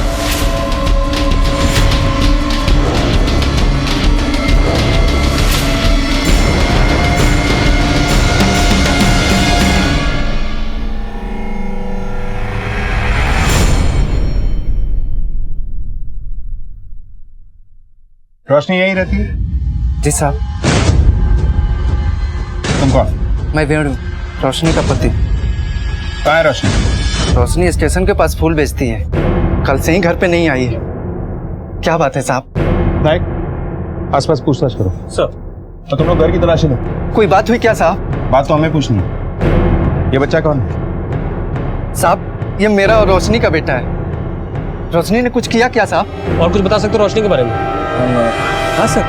रोशनी यहीं रहती है? जी साहब। तुम कौन? मैं वेणु, रोशनी का पति। कहाँ है रोशनी? रोशनी स्टेशन के पास फूल बेचती है, कल से ही घर पे नहीं आई है। क्या बात है साहब? नाइक, आसपास पूछताछ करो। सर। तो तुम लोग घर की तलाशी लो। कोई बात हुई क्या साहब? बात तो हमें पूछनी है। ये बच्चा कौन है? साहब ये मेरा और रोशनी का बेटा है। रोशनी ने कुछ किया क्या साहब? और कुछ बता सकते हो रोशनी के बारे में? हाँ सर,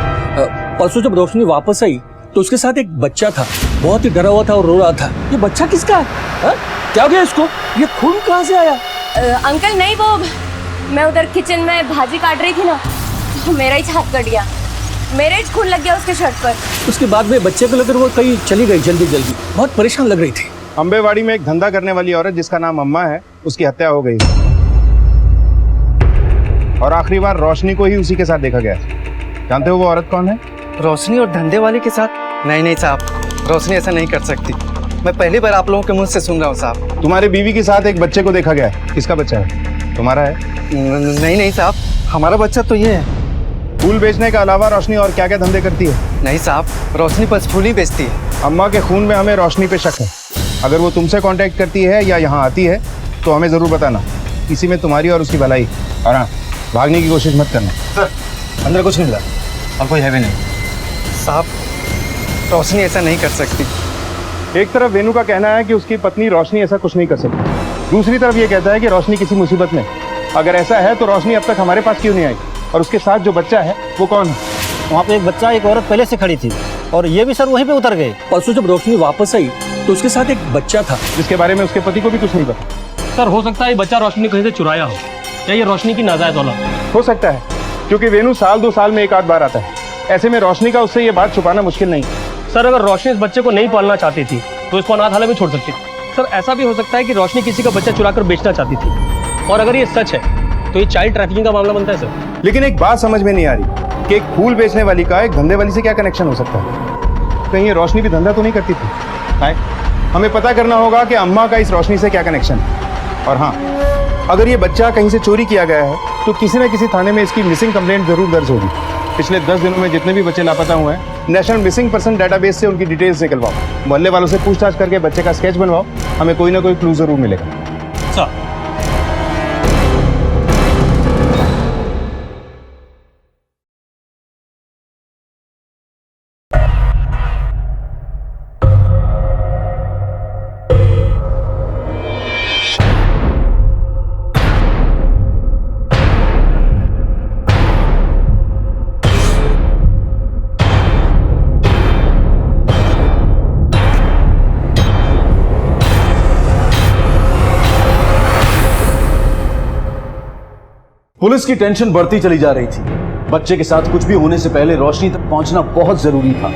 परसों जब रोशनी वापस आई तो उसके साथ एक बच्चा था, बहुत ही डरा हुआ था और रो रहा था। ये बच्चा किसका है? हा? क्या हो गया इसको? ये खून कहाँ से आया? अंकल नहीं, वो मैं उधर किचन में भाजी काट रही थी ना, तो मेरा ही हाथ कट गया, मेरे ही खून लग गया उसके शर्ट पर। उसके बाद में बच्चे को लेकर वो कहीं चली गई जल्दी जल्दी, बहुत परेशान लग रही थी। अम्बेवाड़ी में एक धंधा करने वाली औरत जिसका नाम अम्मा है, उसकी हत्या हो गई और आखिरी बार रोशनी को ही उसी के साथ देखा गया। जानते हो वो औरत कौन है? रोशनी और धंधे वाले के साथ? नहीं नहीं साहब, रोशनी ऐसा नहीं कर सकती। मैं पहली बार आप लोगों के मुंह से सुन रहा हूँ साहब। तुम्हारी बीवी के साथ एक बच्चे को देखा गया है, किसका बच्चा है? तुम्हारा है? नहीं नहीं साहब, हमारा बच्चा तो ये है। फूल बेचने के अलावा रोशनी और क्या क्या धंधे करती है? नहीं साहब, रोशनी बस फूल ही बेचती है। अम्मा के खून में हमें रोशनी पे शक है। अगर वो तुमसे कांटेक्ट करती है या यहाँ आती है तो हमें ज़रूर बताना, इसी में तुम्हारी और उसकी भलाई। और हाँ, भागने की कोशिश मत करना। सर अंदर कुछ नहीं मिला और कोई है भी नहीं। साहब रोशनी ऐसा नहीं कर सकती। एक तरफ वेनू का कहना है कि उसकी पत्नी रोशनी ऐसा कुछ नहीं कर सकती, दूसरी तरफ ये कहता है कि रोशनी किसी मुसीबत में। अगर ऐसा है तो रोशनी अब तक हमारे पास क्यों नहीं आई? और उसके साथ जो बच्चा है वो कौन है? वहाँ पे एक बच्चा, एक औरत पहले से खड़ी थी और ये भी सर वहीं पे उतर गए। परसों जब रोशनी वापस आई तो उसके साथ एक बच्चा था, जिसके बारे में उसके पति को भी कुछ नहीं पता। सर हो सकता है ये बच्चा रोशनी कहीं से चुराया हो, या ये रोशनी की नाजायज औलाद हो सकता है, क्योंकि वेनू साल 2 साल में एक आध बार आता है। ऐसे में रोशनी का उससे ये बात छुपाना मुश्किल नहीं। सर अगर रोशनी इस बच्चे को नहीं पालना चाहती थी तो इसको अनाथ हालत में छोड़ सकती थी। सर ऐसा भी हो सकता है कि रोशनी किसी का बच्चा चुराकर बेचना चाहती थी, और अगर ये सच है तो ये चाइल्ड ट्रैफिकिंग का मामला बनता है सर। लेकिन एक बात समझ में नहीं आ रही कि एक फूल बेचने वाली का एक धंधे वाली से क्या कनेक्शन हो सकता है? कहीं ये रोशनी भी धंधा तो नहीं करती थी? आए, हमें पता करना होगा कि अम्मा का इस रोशनी से क्या कनेक्शन है। और हाँ, अगर ये बच्चा कहीं से चोरी किया गया है तो किसी न किसी थाने में इसकी मिसिंग कंप्लेंट जरूर दर्ज होगी। पिछले 10 दिनों में जितने भी बच्चे लापता हुए हैं, नेशनल मिसिंग पर्सन डेटाबेस से उनकी डिटेल्स निकलवाओ। मोहल्ले वालों से पूछताछ करके बच्चे का स्केच बनवाओ, हमें कोई ना कोई क्लू जरूर मिलेगा। सर पुलिस की टेंशन बढ़ती चली जा रही थी। बच्चे के साथ कुछ भी होने से पहले रोशनी तक पहुंचना बहुत जरूरी था।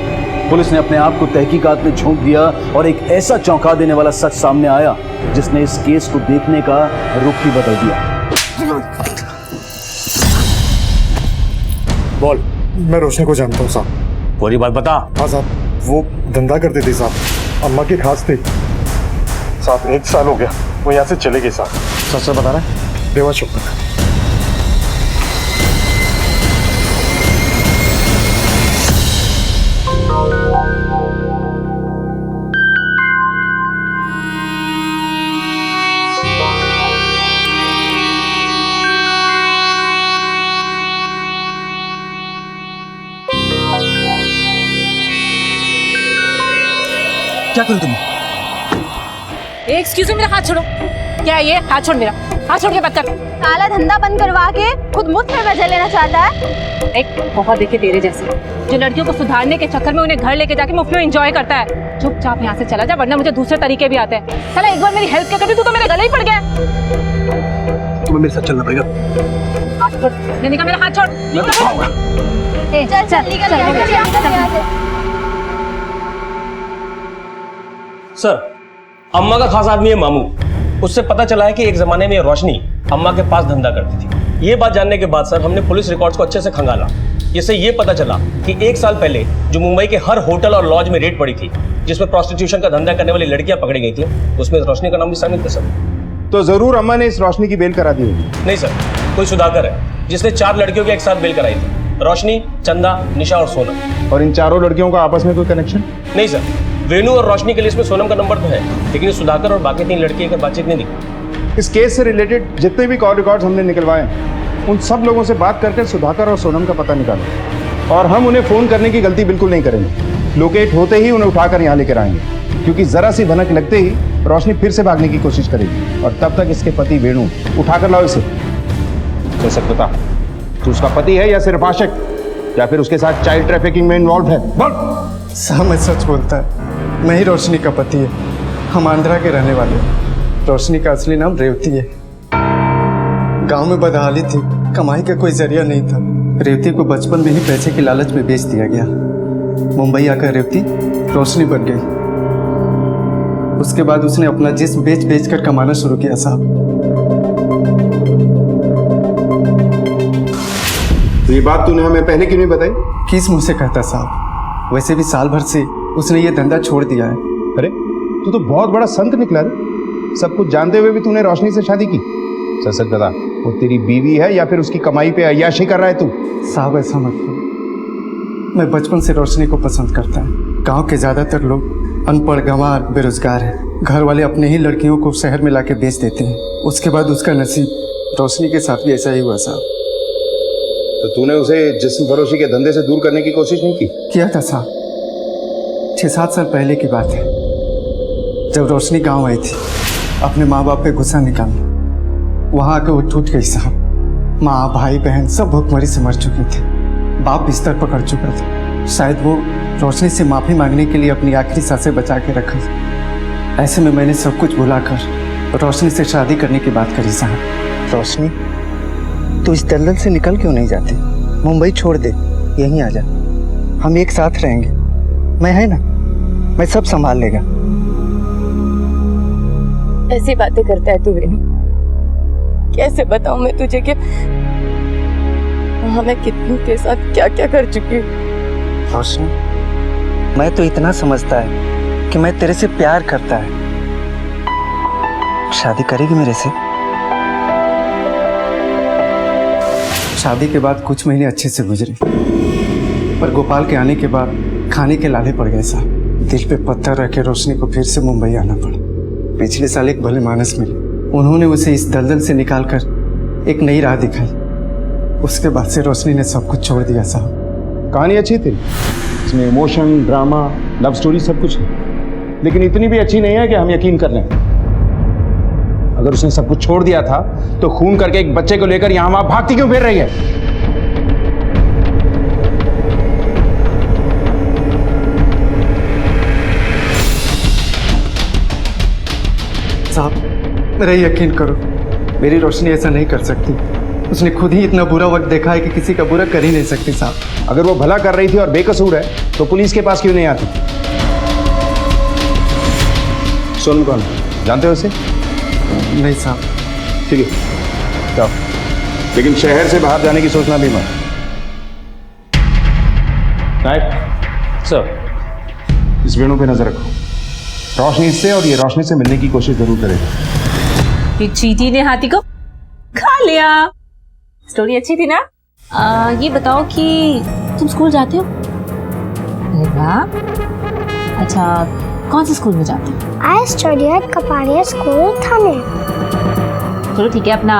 पुलिस ने अपने आप को तहकीकात में झोंक दिया और एक ऐसा चौंका देने वाला सच सामने आया जिसने इस केस को देखने का रुख ही बदल दिया। बोल। मैं रोशनी को जानता हूँ साहब। पूरी बात बता। हाँ साहब, वो धंधा करती थी साहब, अम्मा की खास थी साहब। 1 साल हो गया वो यहाँ से चले गए साहब। सच बता रहा है? देवा शुक्र। क्या करूं तुम? एक्सक्यूज मी, मेरा हाथ छोड़ो। क्या ये? हाथ छोड़ मेरा, हाथ छोड़ के बात कर। काला धंधा बंद करवा के खुद मुफ्त में मजा लेना चाहता है। एक बहुत देखे तेरे जैसे जो लड़कियों को सुधारने के चक्कर में उन्हें घर लेके जाके मुफ्त में एंजॉय करता है। चुपचाप यहाँ से चला जा, वरना मुझे दूसरे तरीके भी आते हैं। चला, एक बार मेरी हेल्प क्या कर दी, तू तो मेरे गले ही पड़ गया। तुम्हें मेरे साथ चलना पड़ेगा। हाथ छोड़, मैंने कहा मेरा हाथ छोड़। चल चल निकल। सर अम्मा का खास आदमी है मामू। उससे पता चला है कि एक जमाने में रोशनी अम्मा के पास धंधा करती थी। ये बात जानने के बाद सर हमने पुलिस रिकॉर्ड्स को अच्छे से खंगाला। इससे ये पता चला कि 1 साल पहले जो मुंबई के हर होटल और लॉज में रेड पड़ी थी, जिसमें प्रोस्टिट्यूशन का धंधा करने वाली लड़कियां पकड़ी गई थी, उसमें रोशनी का नाम भी शामिल था सर। तो जरूर अम्मा ने इस रोशनी की बेल करा दी होगी। नहीं सर, कोई सुधाकर है जिसने 4 लड़कियों की एक साथ बेल कराई थी, रोशनी, चंदा, निशा और सोनम। और इन चारों लड़कियों का आपस में कोई कनेक्शन? नहीं सर, वेनू और रोशनी के लिस्ट में सोनम का नंबर तो है, लेकिन सुधाकर और बाकी 3 लड़कियों की बातचीत नहीं दिखी। इस केस से रिलेटेड जितने भी कॉल रिकॉर्ड्स हमने निकलवाए, उन सब लोगों से बात करके सुधाकर और सोनम का पता निकालो। और हम उन्हें फ़ोन करने की गलती बिल्कुल नहीं करेंगे। लोकेट होते ही उन्हें उठाकर यहाँ लेकर आएंगे। क्योंकि जरा सी भनक लगते ही रोशनी फिर से भागने की कोशिश करेगी और तब तक इसके पति वेणु उठाकर लाओ इसे। जैसे बता, तू उसका पति है या सिर्फ आशिक, या फिर उसके साथ चाइल्ड ट्रैफिकिंग में इन्वॉल्व है? बोल। साहब मैं सच बोलता है, मैं ही रोशनी का पति है। हम आंध्रा के रहने वाले हैं। रोशनी का असली नाम रेवती है। गांव में बदहाली थी, कमाई का कोई जरिया नहीं था। रेवती को बचपन में ही पैसे के लालच में बेच दिया गया। मुंबई आकर रेवती रोशनी बन गई। उसके बाद उसने अपना जिस्म बेच बेच कर कमाना शुरू किया साहब। तो ये बात तूने हमें पहले क्यों नहीं बताई? किस मुंह से कहता साहब, वैसे भी साल भर से उसने ये धंधा छोड़ दिया है। अरे तू तो बहुत बड़ा संत निकला रे। सब कुछ जानते हुए भी तूने रोशनी से शादी की। सच सच बता, वो तेरी बीवी है या फिर उसकी कमाई पे अय्याशी कर रहा है तू? साहब ऐसा मत करो, मैं बचपन से रोशनी को पसंद करता हूँ। गांव के ज्यादातर लोग अनपढ़, गंवार, बेरोजगार हैं। घर वाले अपने ही लड़कियों को शहर में लाके बेच देते हैं। उसके बाद उसका नसीब रोशनी के साथ भी ऐसा ही हुआ साहब। तो तूने उसे जिस्म फरोशी के धंधे से दूर करने की कोशिश नहीं की? किया था साहब, 6-7 साल पहले की बात है, जब रोशनी गांव आई थी अपने माँ बाप पे गुस्सा निकालने। वहाँ आकर वो टूट गई साहब। माँ, भाई, बहन सब भूखमरी से मर चुके थे। बाप बिस्तर पकड़ चुका था। शायद वो रोशनी से माफ़ी मांगने के लिए अपनी आखिरी सांसें बचा के रखी। ऐसे में मैंने सब कुछ भुलाकर रोशनी से शादी करने की बात करी साहब। रोशनी, तू इस दलदल से निकल क्यों नहीं जाती? मुंबई छोड़ दे, यहीं आ जा। हम एक साथ रहेंगे। मैं है ना, मैं सब संभाल लेगा। ऐसी बातें करता है तू वेणु, कैसे बताऊं मैं तुझे कि मैं कितनों के साथ क्या क्या कर चुकी हूँ। रोशनी, मैं तो इतना समझता है कि मैं तेरे से प्यार करता है। शादी करेगी मेरे से? शादी के बाद कुछ महीने अच्छे से गुजरे, पर गोपाल के आने के बाद खाने के लाले पड़ गए साहब। दिल पे पत्थर रख के रोशनी को फिर से मुंबई आना पड़ा। पिछले साल एक भले मानस मिले, उन्होंने उसे इस दलदल से निकालकर एक नई राह दिखाई। उसके बाद से रोशनी ने सब कुछ छोड़ दिया साहब। कहानी अच्छी थी, इसमें इमोशन, ड्रामा, लव स्टोरी सब कुछ है, लेकिन इतनी भी अच्छी नहीं है कि हम यकीन कर लें। अगर उसने सब कुछ छोड़ दिया था तो खून करके एक बच्चे को लेकर यहां वहां भागती क्यों फिर रही है? साहब, मेरा यकीन करो, मेरी रोशनी ऐसा नहीं कर सकती। उसने खुद ही इतना बुरा वक्त देखा है कि किसी का बुरा कर ही नहीं सकती साहब। अगर वो भला कर रही थी और बेकसूर है तो पुलिस के पास क्यों नहीं आती? सोनू कौन, जानते हो उसे? नहीं साहब। ठीक है, जाओ, लेकिन शहर से बाहर जाने की सोचना भी मत। नायक सर, इस वेणु पे नजर रखो। रोशनी से और ये रोशनी से मिलने की कोशिश जरूर करेगा। ये चींटी ने हाथी को खा लिया। स्टोरी अच्छी थी ना? ये बताओ कि तुम स्कूल जाते हो? अरे वाह, अच्छा, कौन से स्कूल में जाते हो? I study at Kapadia School, Thane. चलो ठीक है, अपना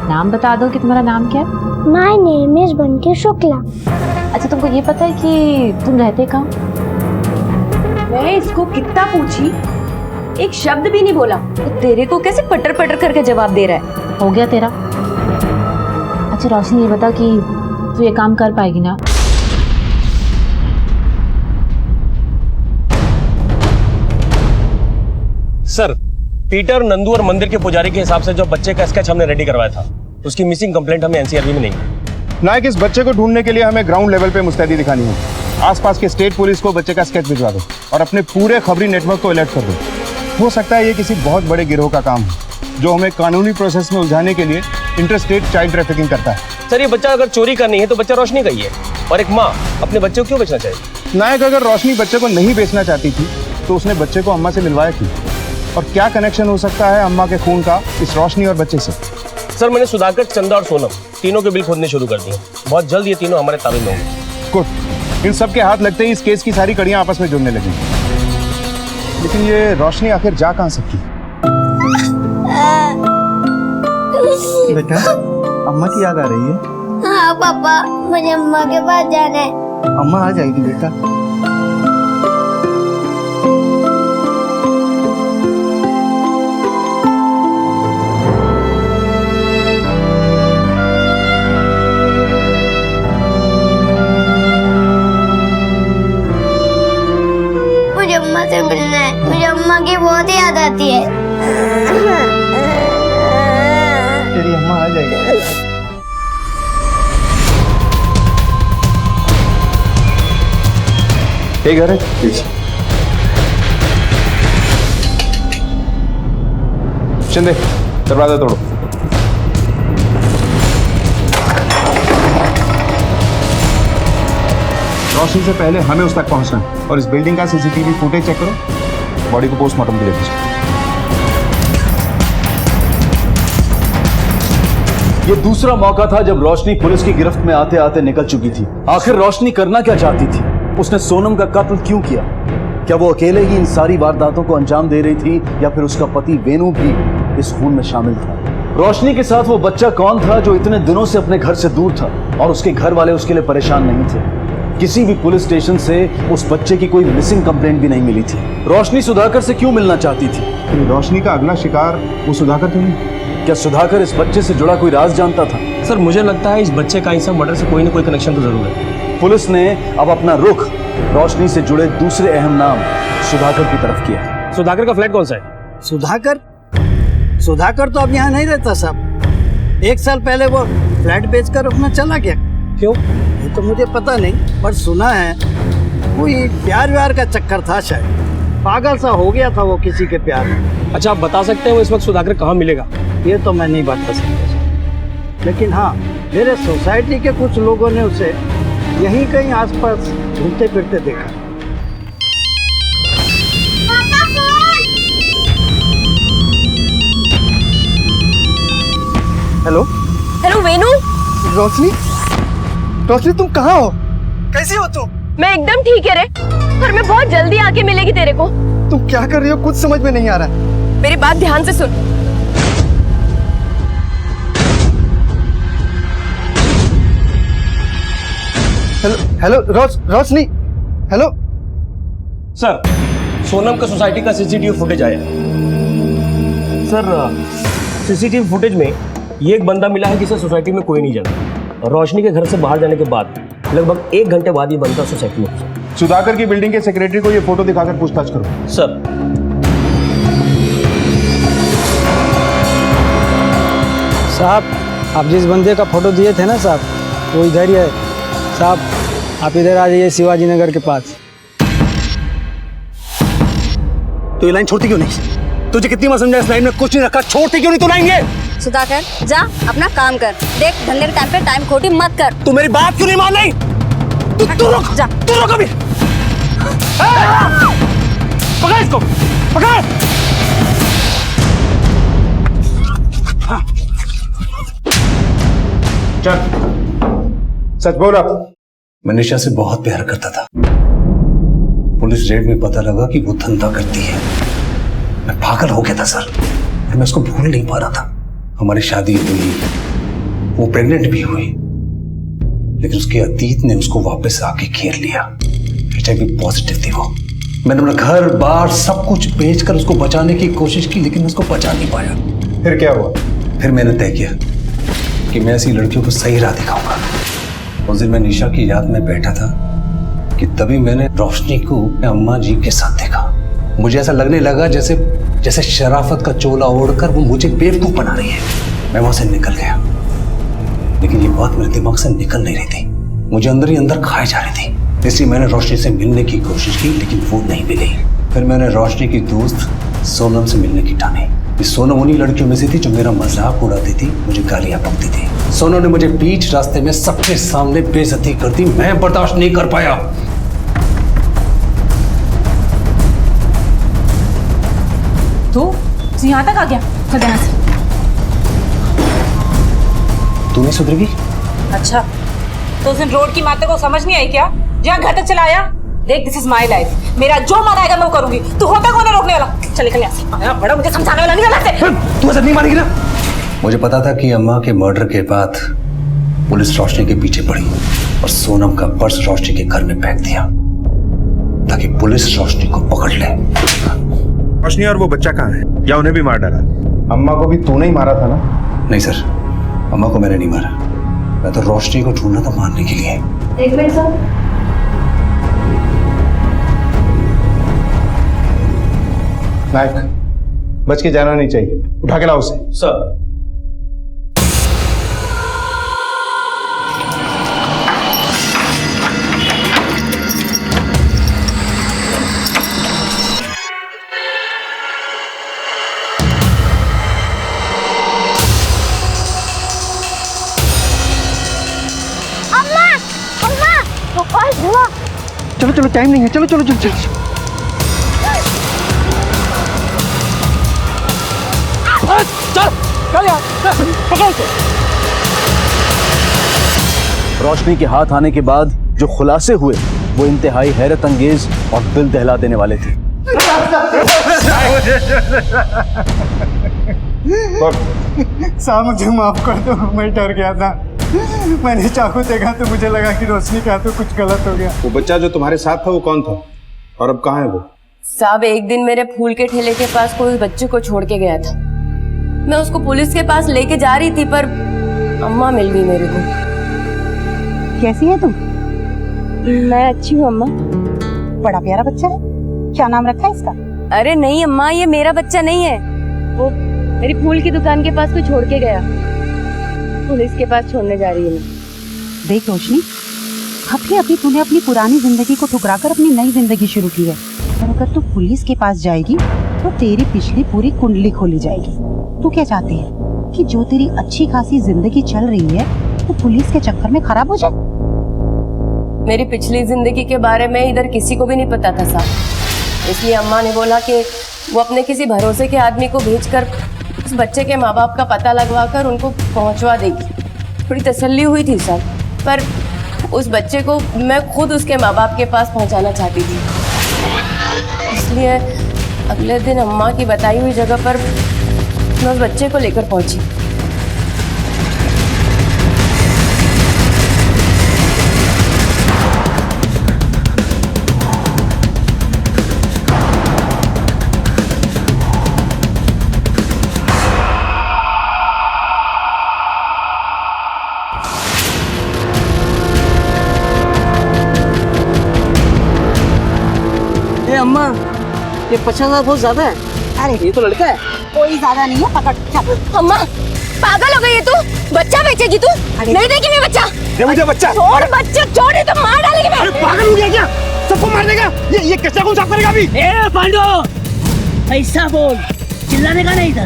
नाम बता दो कि तुम्हारा नाम क्या है? My name is Banti Shukla. अच्छा, तुमको ये पता है कि तुम रहते कहाँ? मैं इसको कितना पूछी, एक शब्द भी नहीं बोला। तो तेरे को कैसे पटर पटर करके जवाब दे रहा है? हो गया तेरा। अच्छा रोशनी, ये बता कि तू ये काम कर पाएगी ना? सर, पीटर, नंदू और मंदिर के पुजारी के हिसाब से जो बच्चे का स्केच हमने रेडी करवाया था, उसकी मिसिंग कंप्लेंट हमें एनसीआरबी में नहीं है। नायक, इस बच्चे को ढूंढने के लिए हमें ग्राउंड लेवल पे मुस्तैदी दिखानी है। आसपास के स्टेट पुलिस को बच्चे का स्केच भिजवा दो और अपने पूरे खबरी नेटवर्क को अलर्ट कर दो। हो सकता है ये किसी बहुत बड़े गिरोह का काम है जो हमें कानूनी प्रोसेस में उलझाने के लिए इंटरस्टेट चाइल्ड ट्रैफिकिंग करता है। सर, ये बच्चा अगर चोरी करनी है तो बच्चा रोशनी का ही है, और एक माँ अपने बच्चे को क्यों बेचना चाहिए? नायक, अगर रोशनी बच्चे को नहीं बेचना चाहती थी तो उसने बच्चे को अम्मा से मिलवाया क्यों? और क्या कनेक्शन हो सकता है अम्मा के खून का इस रोशनी और बच्चे से? सर, मैंने सुधाकर, चंदा और सोनम तीनों के बिल खोदने शुरू कर दिए। बहुत जल्द ये तीनों हमारे ताबे में होंगे। गुड, इन सब के हाथ लगते ही इस केस की सारी कड़ियां आपस में जुड़ने लगेंगी। लेकिन ये रोशनी आखिर जा कहां सकती? बेटा, अम्मा की याद आ रही है? हाँ पापा, मुझे अम्मा के पास जाना है। अम्मा आ जाएगी बेटा। तेरी अम्मा आ जाएगी। ये घर है पीछे। शिंदे दरवाजा तोड़ो। रोशनी से पहले हमें उस तक पहुंचना है और इस बिल्डिंग का सीसीटीवी फुटेज चेक करो, बॉडी को पोस्टमार्टम के लिए भेजो। ये दूसरा मौका था जब रोशनी पुलिस की गिरफ्त में आते आते निकल चुकी थी। आखिर रोशनी करना क्या चाहती थी? उसने सोनम का कत्ल क्यों किया? क्या वो अकेले ही इन सारी वारदातों को अंजाम दे रही थी या फिर उसका पति वेणु भी इस खून में शामिल था? रोशनी के साथ वो बच्चा कौन था जो इतने दिनों से अपने घर से दूर था और उसके घर वाले उसके लिए परेशान नहीं थे? किसी भी पुलिस स्टेशन से उस बच्चे की कोई मिसिंग कंप्लेंट भी नहीं मिली थी। रोशनी सुधाकर से क्यों मिलना चाहती थी? रोशनी का अगला शिकार वो सुधाकर तो नहीं? क्या सुधाकर इस बच्चे से जुड़ा कोई राज जानता था? सर मुझे लगता है इस बच्चे का इस मर्डर से कोई ना कोई कनेक्शन तो जरूर है। पुलिस ने अब अपना रुख रोशनी से जुड़े दूसरे अहम नाम सुधाकर की तरफ किया। सुधाकर का फ्लैट कौन सा है? सुधाकर तो अब यहाँ नहीं रहता साहब। 1 साल पहले वो फ्लैट बेचकर अपना चला गया। क्यों? ये तो मुझे पता नहीं, पर सुना है कोई प्यार व्यार का चक्कर था, शायद पागल सा हो गया था वो किसी के प्यार में। अच्छा, आप बता सकते हैं वो इस वक्त सुधाकर कहाँ मिलेगा? ये तो मैं नहीं बता सकता, लेकिन हाँ, मेरे सोसाइटी के कुछ लोगों ने उसे यहीं कहीं आसपास घूमते फिरते देखा। हेलो हेलो वेणु। रोशनी, रोशनी तुम कहाँ हो? कैसी हो तुम? मैं एकदम ठीक है रे, पर मैं बहुत जल्दी आके मिलेगी तेरे को। तुम क्या कर रही हो? कुछ समझ में नहीं आ रहा है। मेरी बात ध्यान से सुन। हेलो रोशनी, हेलो सर। सोनम का सोसाइटी का सीसीटीवी फुटेज आया सर। सीसीटीवी फुटेज में ये एक बंदा मिला है जिसे सोसाइटी में कोई नहीं जानता। रोशनी के घर से बाहर जाने के बाद लगभग 1 घंटे बाद ये बंदा सोसाइटी में घुसा। सुधाकर की बिल्डिंग के सेक्रेटरी को ये फोटो दिखाकर पूछताछ करो। सर। साहब, आप जिस बंदे का फोटो दिए थे ना साहब, वो इधर ही है साहब। आप इधर आ जाइए, शिवाजी नगर के पास। तो ये लाइन छोड़ती क्यों नहीं? तुझे कितनी बार समझाया इस लाइन में कुछ नहीं रखा, छोड़ती क्यों नहीं तू लाइन ये? सुधाकर जा अपना काम कर, देख धंधे के टाइम पे टाइम खोटी मत कर। तू मेरी बात क्यों नहीं मान रही? तू रुक जा, तू रुक अभी। पकड़ इसको, पकड़। चल, सच बोल अब। मैं निशा से बहुत प्यार करता था। पुलिस रेड में पता लगा कि वो धंधा करती है। मैं पागल हो गया था सर, और मैं उसको भूल नहीं पा रहा था। हमारी शादी हुई, वो प्रेग्नेंट भी हुई, लेकिन उसके अतीत ने उसको वापस आके घेर लिया। HIV पॉजिटिव थी वो। मैंने अपना घर बार सब कुछ बेचकर उसको बचाने की कोशिश की, लेकिन उसको बचा नहीं पाया। फिर क्या हुआ? फिर मैंने तय किया कि मैं ऐसी लड़कियों को सही राह दिखाऊंगा। उस दिन मैं निशा की याद में बैठा था कि तभी मैंने रोशनी को अम्मा जी के साथ देखा। मुझे ऐसा लगने लगा जैसे शराफत का चोला ओढ़कर वो मुझे बेवकूफ बना रही है। मैं वहां से निकल गया, लेकिन ये बात मेरे दिमाग से निकल नहीं रही थी, मुझे अंदर ही अंदर खाए जा रही थी। इसलिए मैंने रोशनी से मिलने की कोशिश की, लेकिन वो नहीं मिली। फिर मैंने रोशनी की दोस्त सोनम से मिलने की ठानी। सोनम उन्हीं लड़कियों में से थी जो मेरा मजाक उड़ाती थी, मुझे गालियां बकती थी। सोनम ने मुझे बीच रास्ते में सबके सामने बेइज्जती कर दी। मैं बर्दाश्त नहीं कर पाया। तू यहाँ तक आ गया? चल यहाँ से। तू नहीं सुधरेगी? अच्छा, तो उस दिन रोड की माते को समझ नहीं आई क्या? जहाँ घर तक चलाया। देख, दिस इज माय लाइफ, मेरा जो मन आएगा मैं वो करूंगी। तू होता कौन है रोकने वाला? चल निकल यहाँ से। आया बड़ा मुझे समझाने वाला नहीं है। तू ऐसा नहीं मानेगी ना? मुझे पता था कि अम्मा के मर्डर के बाद पुलिस रोशनी के पीछे पड़ी और सोनम का पर्स रोशनी के घर में फेंक दिया ताकि पुलिस रोशनी को पकड़ ले। रोशनी और वो बच्चा कहाँ है? या उन्हें भी मार डाला? अम्मा को भी तूने ही मारा था ना? नहीं सर, अम्मा को मैंने नहीं मारा। मैं तो रोशनी को ढूंढना था मारने के लिए। एक मिनट सर। नायक, बच के जाना नहीं चाहिए। उठा के लाओ उसे। सर। चलो टाइम नहीं है, चलो चलो चलो चलो। चल यार, पकड़ के। रोशनी के हाथ आने के बाद जो खुलासे हुए वो इंतहाई हैरत अंगेज और दिल दहला देने वाले थे। साहब मुझे माफ कर दो, मैं डर गया था। मैंने चाकू देखा तो मुझे लगा कि रोशनी का तो कुछ गलत हो गया। वो बच्चा जो तुम्हारे साथ था वो कौन था और अब कहाँ है वो? साहब एक दिन मेरे फूल के ठेले के पास कोई बच्चे को छोड़ के गया था। मैं उसको पुलिस के पास लेके जा रही थी पर अम्मा मिल गई मेरे को। कैसी है तुम? मैं अच्छी हूँ अम्मा। बड़ा प्यारा बच्चा है, क्या नाम रखा है इसका? अरे नहीं अम्मा, ये मेरा बच्चा नहीं है। वो मेरी फूल की दुकान के पास कोई छोड़ के गया। पुलिस के पास छोड़ने जा रही है मैं। देख रोशनी, अभी अभी तूने अपनी पुरानी जिंदगी को ठुकराकर अपनी नई जिंदगी शुरू की है, और अगर तू पुलिस के पास जाएगी तो तेरी पिछली पूरी कुंडली खोली जाएगी। तू क्या चाहती है कि जो तेरी अच्छी खासी जिंदगी चल रही है तो पुलिस के चक्कर में खराब हो जाए? मेरी पिछली जिंदगी के बारे में इधर किसी को भी नहीं पता था साहब, इसलिए अम्मा ने बोला कि वो अपने किसी भरोसे के आदमी को भेजकर उस बच्चे के माँ बाप का पता लगवाकर उनको पहुंचवा देगी। थोड़ी तसल्ली हुई थी साहब, पर उस बच्चे को मैं खुद उसके माँ बाप के पास पहुंचाना चाहती थी। इसलिए अगले दिन अम्मा की बताई हुई जगह पर मैं उस बच्चे को लेकर पहुंची। अम्मा, ये 50,000 बहुत ज्यादा है। अरे ये तो लड़का है। कोई ज्यादा नहीं है, पकड़ चल। अम्मा पागल हो गई है तू? बच्चा बेचेगी तू? नहीं देगी मैं बच्चा। दे मुझे बच्चा। छोड़ बच्चा, छोड़, तो मार डालेगी मैं। अरे पागल हो गया क्या? सबको मार देगा। ये कचरा कौन साफ करेगा अभी? ए पांडो, ऐसा बोल, चिल्लाने का नहीं था।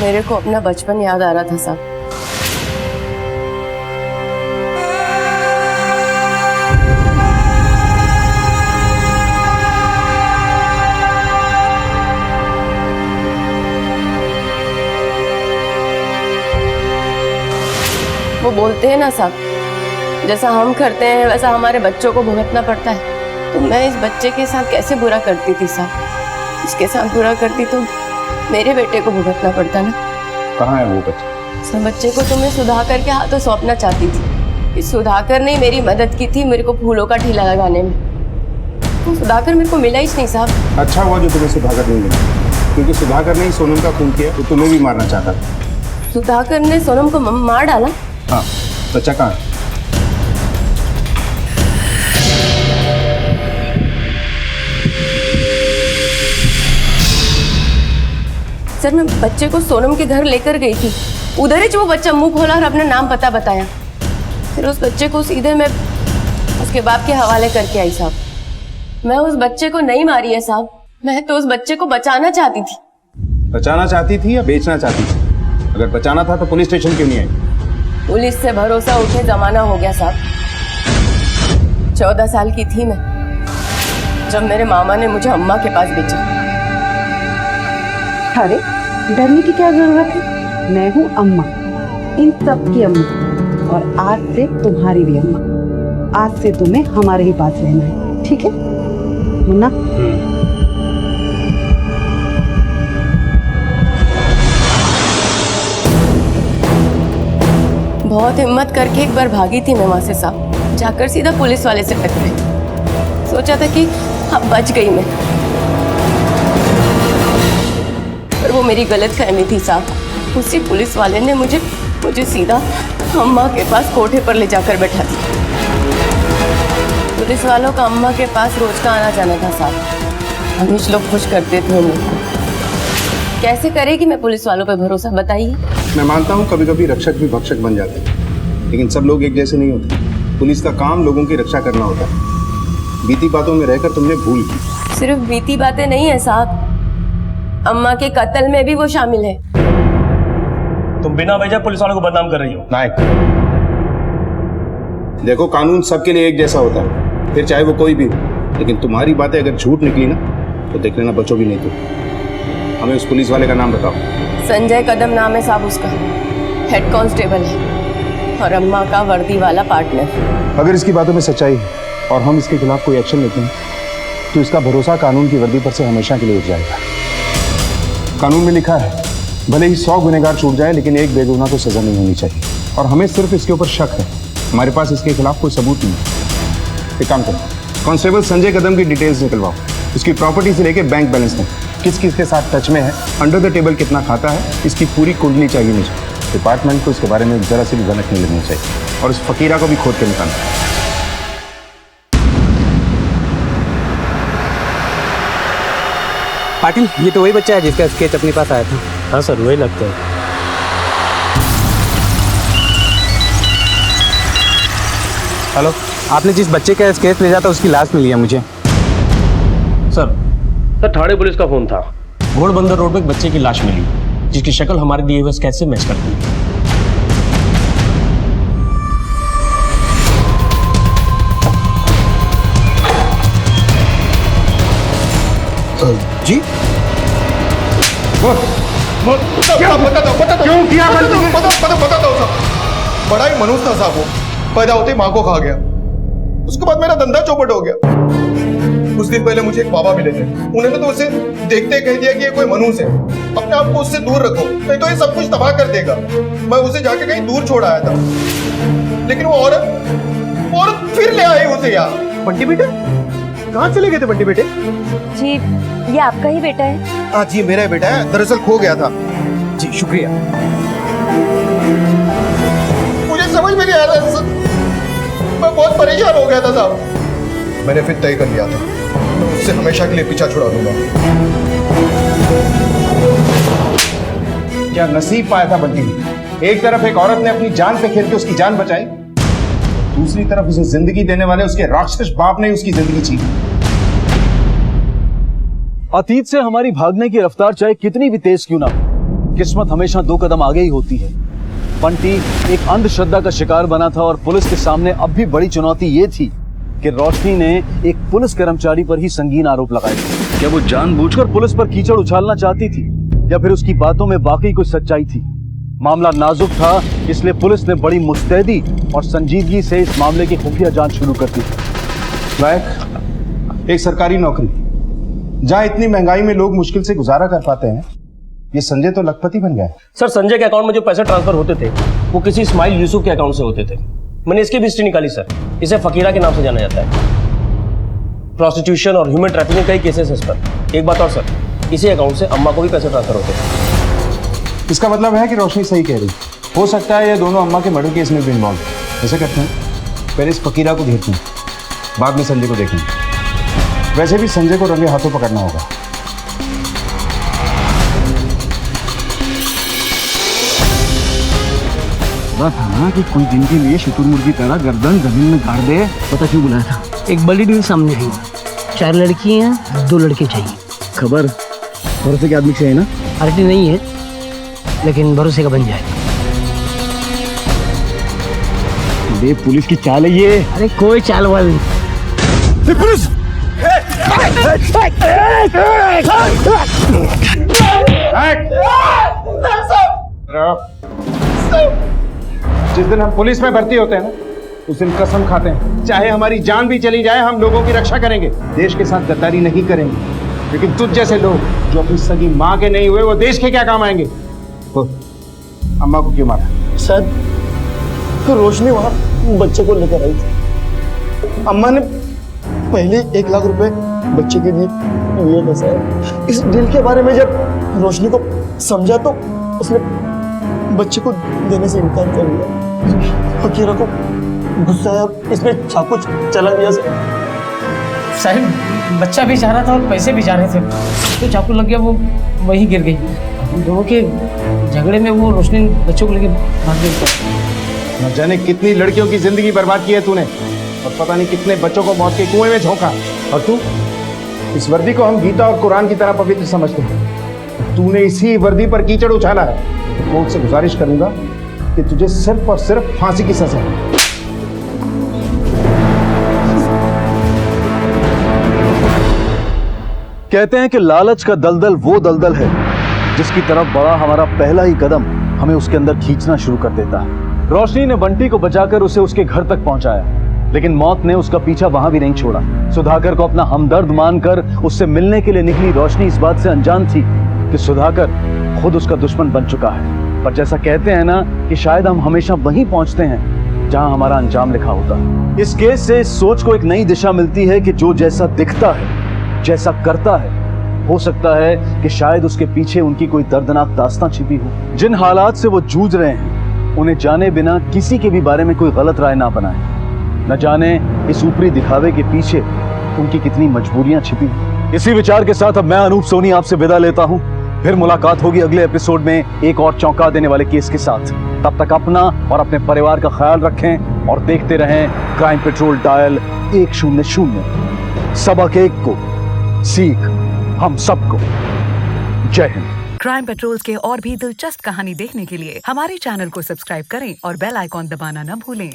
मेरे को अपना बचपन याद आ रहा था साहब। वो बोलते हैं ना साहब, जैसा हम करते हैं वैसा हमारे बच्चों को भुगतना पड़ता है। तो मैं इस बच्चे के साथ कैसे बुरा करती थी साहब? इसके साथ बुरा करती तो मेरे बेटे को भुगतना पड़ता ना। कहाँ है वो बच्चा? सब बच्चे को तो मैं सुधाकर के हाथों सौंपना चाहती थी। इस सुधाकर ने मेरी मदद की थी मेरे को फूलों का ठेला लगाने में। तो सुधाकर मेरे को मिला ही नहीं साहब। अच्छा हुआ जो तुम्हें सुधाकर नहीं मिला, क्योंकि सुधाकर ने ही सोनम का खून किया तो तुम्हें भी मारना चाहता था। सुधाकर ने सोनम को मार डाला? हाँ, बच्चा कहाँ है? सर मैं बच्चे को सोनम के घर लेकर गई थी। उधर ही वो बच्चा मुंह खोला और अपना नाम पता बताया। फिर उस बच्चे को सीधे मैं उसके बाप के हवाले करके आई साहब। मैं उस बच्चे को नहीं मारी है साहब, मैं तो उस बच्चे को बचाना चाहती थी। बचाना चाहती थी या बेचना चाहती थी? अगर बचाना था तो पुलिस स्टेशन क्यों नहीं आई? पुलिस से भरोसा उठे जमाना हो गया साहब। 14 साल की थी मैं जब मेरे मामा ने मुझे अम्मा के पास भेजा। अरे डरने की क्या जरूरत है? मैं हूँ अम्मा, इन सब की अम्मा, और आज से तुम्हारी भी अम्मा। आज से तुम्हें हमारे ही पास रहना है, ठीक है मुन्ना? बहुत हिम्मत करके एक बार भागी थी मैं वहां से साहब, जाकर सीधा पुलिस वाले से टकराई। सोचा था कि अब बच गई मैं, पर वो मेरी गलत फहमी थी साहब। उसी पुलिस वाले ने मुझे सीधा अम्मा के पास कोठे पर ले जाकर बैठा दिया। पुलिस वालों का अम्मा के पास रोज का आना जाना था साहब। हमेशा लोग खुश करते थे उन्हें। कैसे करेगी मैं पुलिस वालों पे भरोसा, बताइए? मैं मानता हूँ कभी कभी रक्षक भी भक्षक बन जाते हैं, लेकिन सब लोग एक जैसे नहीं होते। पुलिस का काम लोगों की रक्षा करना होता है। बीती बातों में रहकर तुमने भूल की। सिर्फ बीती बातें नहीं है साहब, अम्मा के कत्ल में भी वो शामिल है। तुम बिना वजह पुलिस वालों को बदनाम कर रही हो। नायक, देखो, कानून सबके लिए एक जैसा होता है, फिर चाहे वो कोई भी हो। लेकिन तुम्हारी बातें अगर झूठ निकली ना तो देख लेना बचोगी नहीं तुम। हमें उस पुलिस वाले का नाम बताओ। संजय कदम नाम है साहब उसका, हेड कांस्टेबल है और अम्मा का वर्दी वाला पार्टनर। अगर इसकी बातों में सच्चाई है और हम इसके खिलाफ कोई एक्शन लेते हैं तो इसका भरोसा कानून की वर्दी पर से हमेशा के लिए उठ जाएगा। कानून में लिखा है, भले ही 100 गुनहगार छूट जाए लेकिन एक बेगुनाह को सजा नहीं होनी चाहिए। और हमें सिर्फ इसके ऊपर शक है, हमारे पास इसके खिलाफ कोई सबूत नहीं है। एक काम करो, कांस्टेबल संजय कदम की डिटेल्स निकलवाओ, उसकी प्रॉपर्टी से लेके बैंक बैलेंस तक, किस किस के साथ टच में है, अंडर द टेबल कितना खाता है, इसकी पूरी कुंडली चाहिए मुझे। डिपार्टमेंट को इसके बारे में जरा सी भी भनक नहीं लगनी चाहिए और इस फकीरा को भी खोद के निकालना। पाटिल, ये तो वही बच्चा है जिसका स्केच अपने पास आया था। हाँ सर, वही लगता है। हेलो, आपने जिस बच्चे का स्केच भेजा था उसकी लाश मिली है मुझे। सर ठाणे पुलिस का फोन था। घोड़बंदर रोड पे एक बच्चे की लाश मिली जिसकी शक्ल हमारे दिए हुए स्केच से मैच करती है। जी क्यों किया गलती? बता दो साहब। बड़ा ही मनुष्य था साहब, वो पैदा होते माँ को खा गया, उसके बाद मेरा धंधा चौपट हो गया। कुछ दिन पहले मुझे एक बाबा मिले थे, उन्होंने तो उसे देखते कह दिया कि ये कोई मनुष्य है, अपने आप को उससे दूर रखो नहीं तो ये सब कुछ तबाह कर देगा। मैं उसे जाके कहीं दूर छोड़ आया था, लेकिन वो औरत फिर ले आई उसे यहाँ। बंटी बेटे कहाँ चले गए थे? बंटी बेटे जी, ये आपका ही बेटा है? हाँ जी, मेरा बेटा है, दरअसल खो गया था। जी शुक्रिया। मुझे समझ में नहीं आ रहा, मैं बहुत परेशान हो गया था साहब। मैंने फिर तय कर लिया था, उससे हमेशा के लिए पीछा छुड़ा दूंगा। क्या नसीब पाया था बंटी ने। एक तरफ एक औरत ने अपनी जान पे खेल के उसकी जान बचाई, दूसरी तरफ उसे जिंदगी देने वाले उसके राक्षस बाप ने उसकी जिंदगी छीनी। अतीत से हमारी भागने की रफ्तार चाहे कितनी भी तेज क्यों ना हो, किस्मत हमेशा 2 कदम आगे ही होती है। बंटी एक अंधश्रद्धा का शिकार बना था और पुलिस के सामने अब भी बड़ी चुनौती ये थी कि रोशनी ने एक पुलिस कर्मचारी पर ही संगीन आरोप लगाए थे। क्या वो जानबूझकर पुलिस पर कीचड़ उछालना चाहती थी या फिर उसकी बातों में वाकई कुछ सच्चाई थी? मामला नाजुक था, इसलिए पुलिस ने बड़ी मुस्तैदी और संजीदगी से इस मामले की खुफिया जांच शुरू कर दी। लायक एक सरकारी नौकरी जहां इतनी महंगाई में लोग मुश्किल से गुजारा कर पाते हैं, ये संजय तो लखपति बन गया है। सर, संजय के अकाउंट में जो पैसे ट्रांसफर होते थे वो किसी इस्माइल यूसुफ के अकाउंट से होते थे। मैंने इसकी भी हिस्ट्री निकाली सर। इसे फकीरा के नाम से जाना जाता है। प्रोस्टिट्यूशन और ह्यूमन ट्रैफिकिंग कई केसेस इस पर। एक बात और सर, इसी अकाउंट से अम्मा को भी पैसे ट्रांसफर होते थे। इसका मतलब है कि रोशनी सही कह रही, हो सकता है ये दोनों अम्मा के मर्डर केस में भी इन्वॉल्व है। ऐसे करते हैं, पहले इस फकीरा को घेरते हैं, बाद में संजय को देखेंगे। वैसे भी संजय को रंगे हाथों पकड़ना होगा। था ना कि कुछ दिन के लिए शुतुरमुर्ग की तरह गर्दन जमीन में गाड़ दे। पता क्यों बुलाया था? एक बड़ी डील सामने आई, 4 लड़कियां, 2 लड़के चाहिए। खबर भरोसे के आदमी चाहिए ना? पार्टी नहीं है लेकिन भरोसे का बन जाएगा। बे पुलिस की चाल है ये। अरे कोई चाल वाल नहीं। पुलिस! जिस दिन हम पुलिस में भर्ती होते हैं ना, उस दिन कसम खाते हैं चाहे हमारी जान भी चली जाए हम लोगों की रक्षा करेंगे, देश के साथ गद्दारी नहीं करेंगे। लेकिन तुझ जैसे लोग जो अपनी सगी माँ के नहीं हुए वो देश के क्या काम आएंगे? अम्मा को क्यों मारा? सर, तो रोशनी वहां बच्चे को लेकर आई थी। अम्मा ने पहले 1 लाख रुपए बच्चे के लिए लिए थे सर। इस डील के बारे में जब रोशनी को समझा तो उसने बच्चे को देने से इनकार कर दिया। फकीरा को गुस्सा आया और इसने चाकू चला दिया सर। साहिब, बच्चा भी जा रहा था और पैसे भी जा रहे थे, तो चाकू लग गया, वो वहीं गिर गई। उन दोनों के झगड़े में वो रोशनी बच्चों को लेके भाग गई। न जाने कितनी लड़कियों की जिंदगी बर्बाद की है तूने, और पता नहीं कितने बच्चों को मौत के कुएं में झोंका। और तू, इस वर्दी को हम गीता और कुरान की तरह पवित्र समझते हैं, तूने इसी वर्दी पर कीचड़ उछाला है। कोर्ट से गुजारिश करूंगा कि तुझे सिर्फ और सिर्फ फांसी की सजा है। कहते हैं कि लालच का दलदल वो दलदल है जिसकी तरफ बढ़ा हमारा पहला ही कदम हमें उसके अंदर खींचना शुरू कर देता है। रोशनी ने बंटी को बचाकर उसे उसके घर तक पहुंचाया, लेकिन मौत ने उसका पीछा वहां भी नहीं छोड़ा। सुधाकर को अपना हमदर्द मानकर उससे मिलने के लिए निकली रोशनी इस बात से अनजान थी कि सुधाकर खुद उसका दुश्मन बन चुका है। पर जैसा कहते हैं ना कि शायद हम हमेशा वहीं पहुंचते हैं जहां हमारा अंजाम लिखा होता है। इस केस से इस सोच को एक नई दिशा मिलती है कि जो जैसा दिखता है, जैसा करता है, हो सकता है कि शायद उसके पीछे उनकी कोई दर्दनाक दास्तां छिपी हो। जिन हालात से वो जूझ रहे हैं उन्हें जाने बिना किसी के भी बारे में कोई गलत राय ना बनाए। न जाने इस ऊपरी दिखावे के पीछे उनकी कितनी मजबूरियां छिपी हैं। इसी विचार के साथ अब मैं अनूप सोनी आपसे विदा लेता हूं। फिर मुलाकात होगी अगले एपिसोड में एक और चौंका देने वाले केस के साथ। तब तक अपना और अपने परिवार का ख्याल रखें और देखते रहें क्राइम पेट्रोल डायल 100। सबक एक को सीख हम सबको। जय हिंद। क्राइम पेट्रोल के और भी दिलचस्प कहानी देखने के लिए हमारे चैनल को सब्सक्राइब करें और बेल आइकॉन दबाना न भूलें।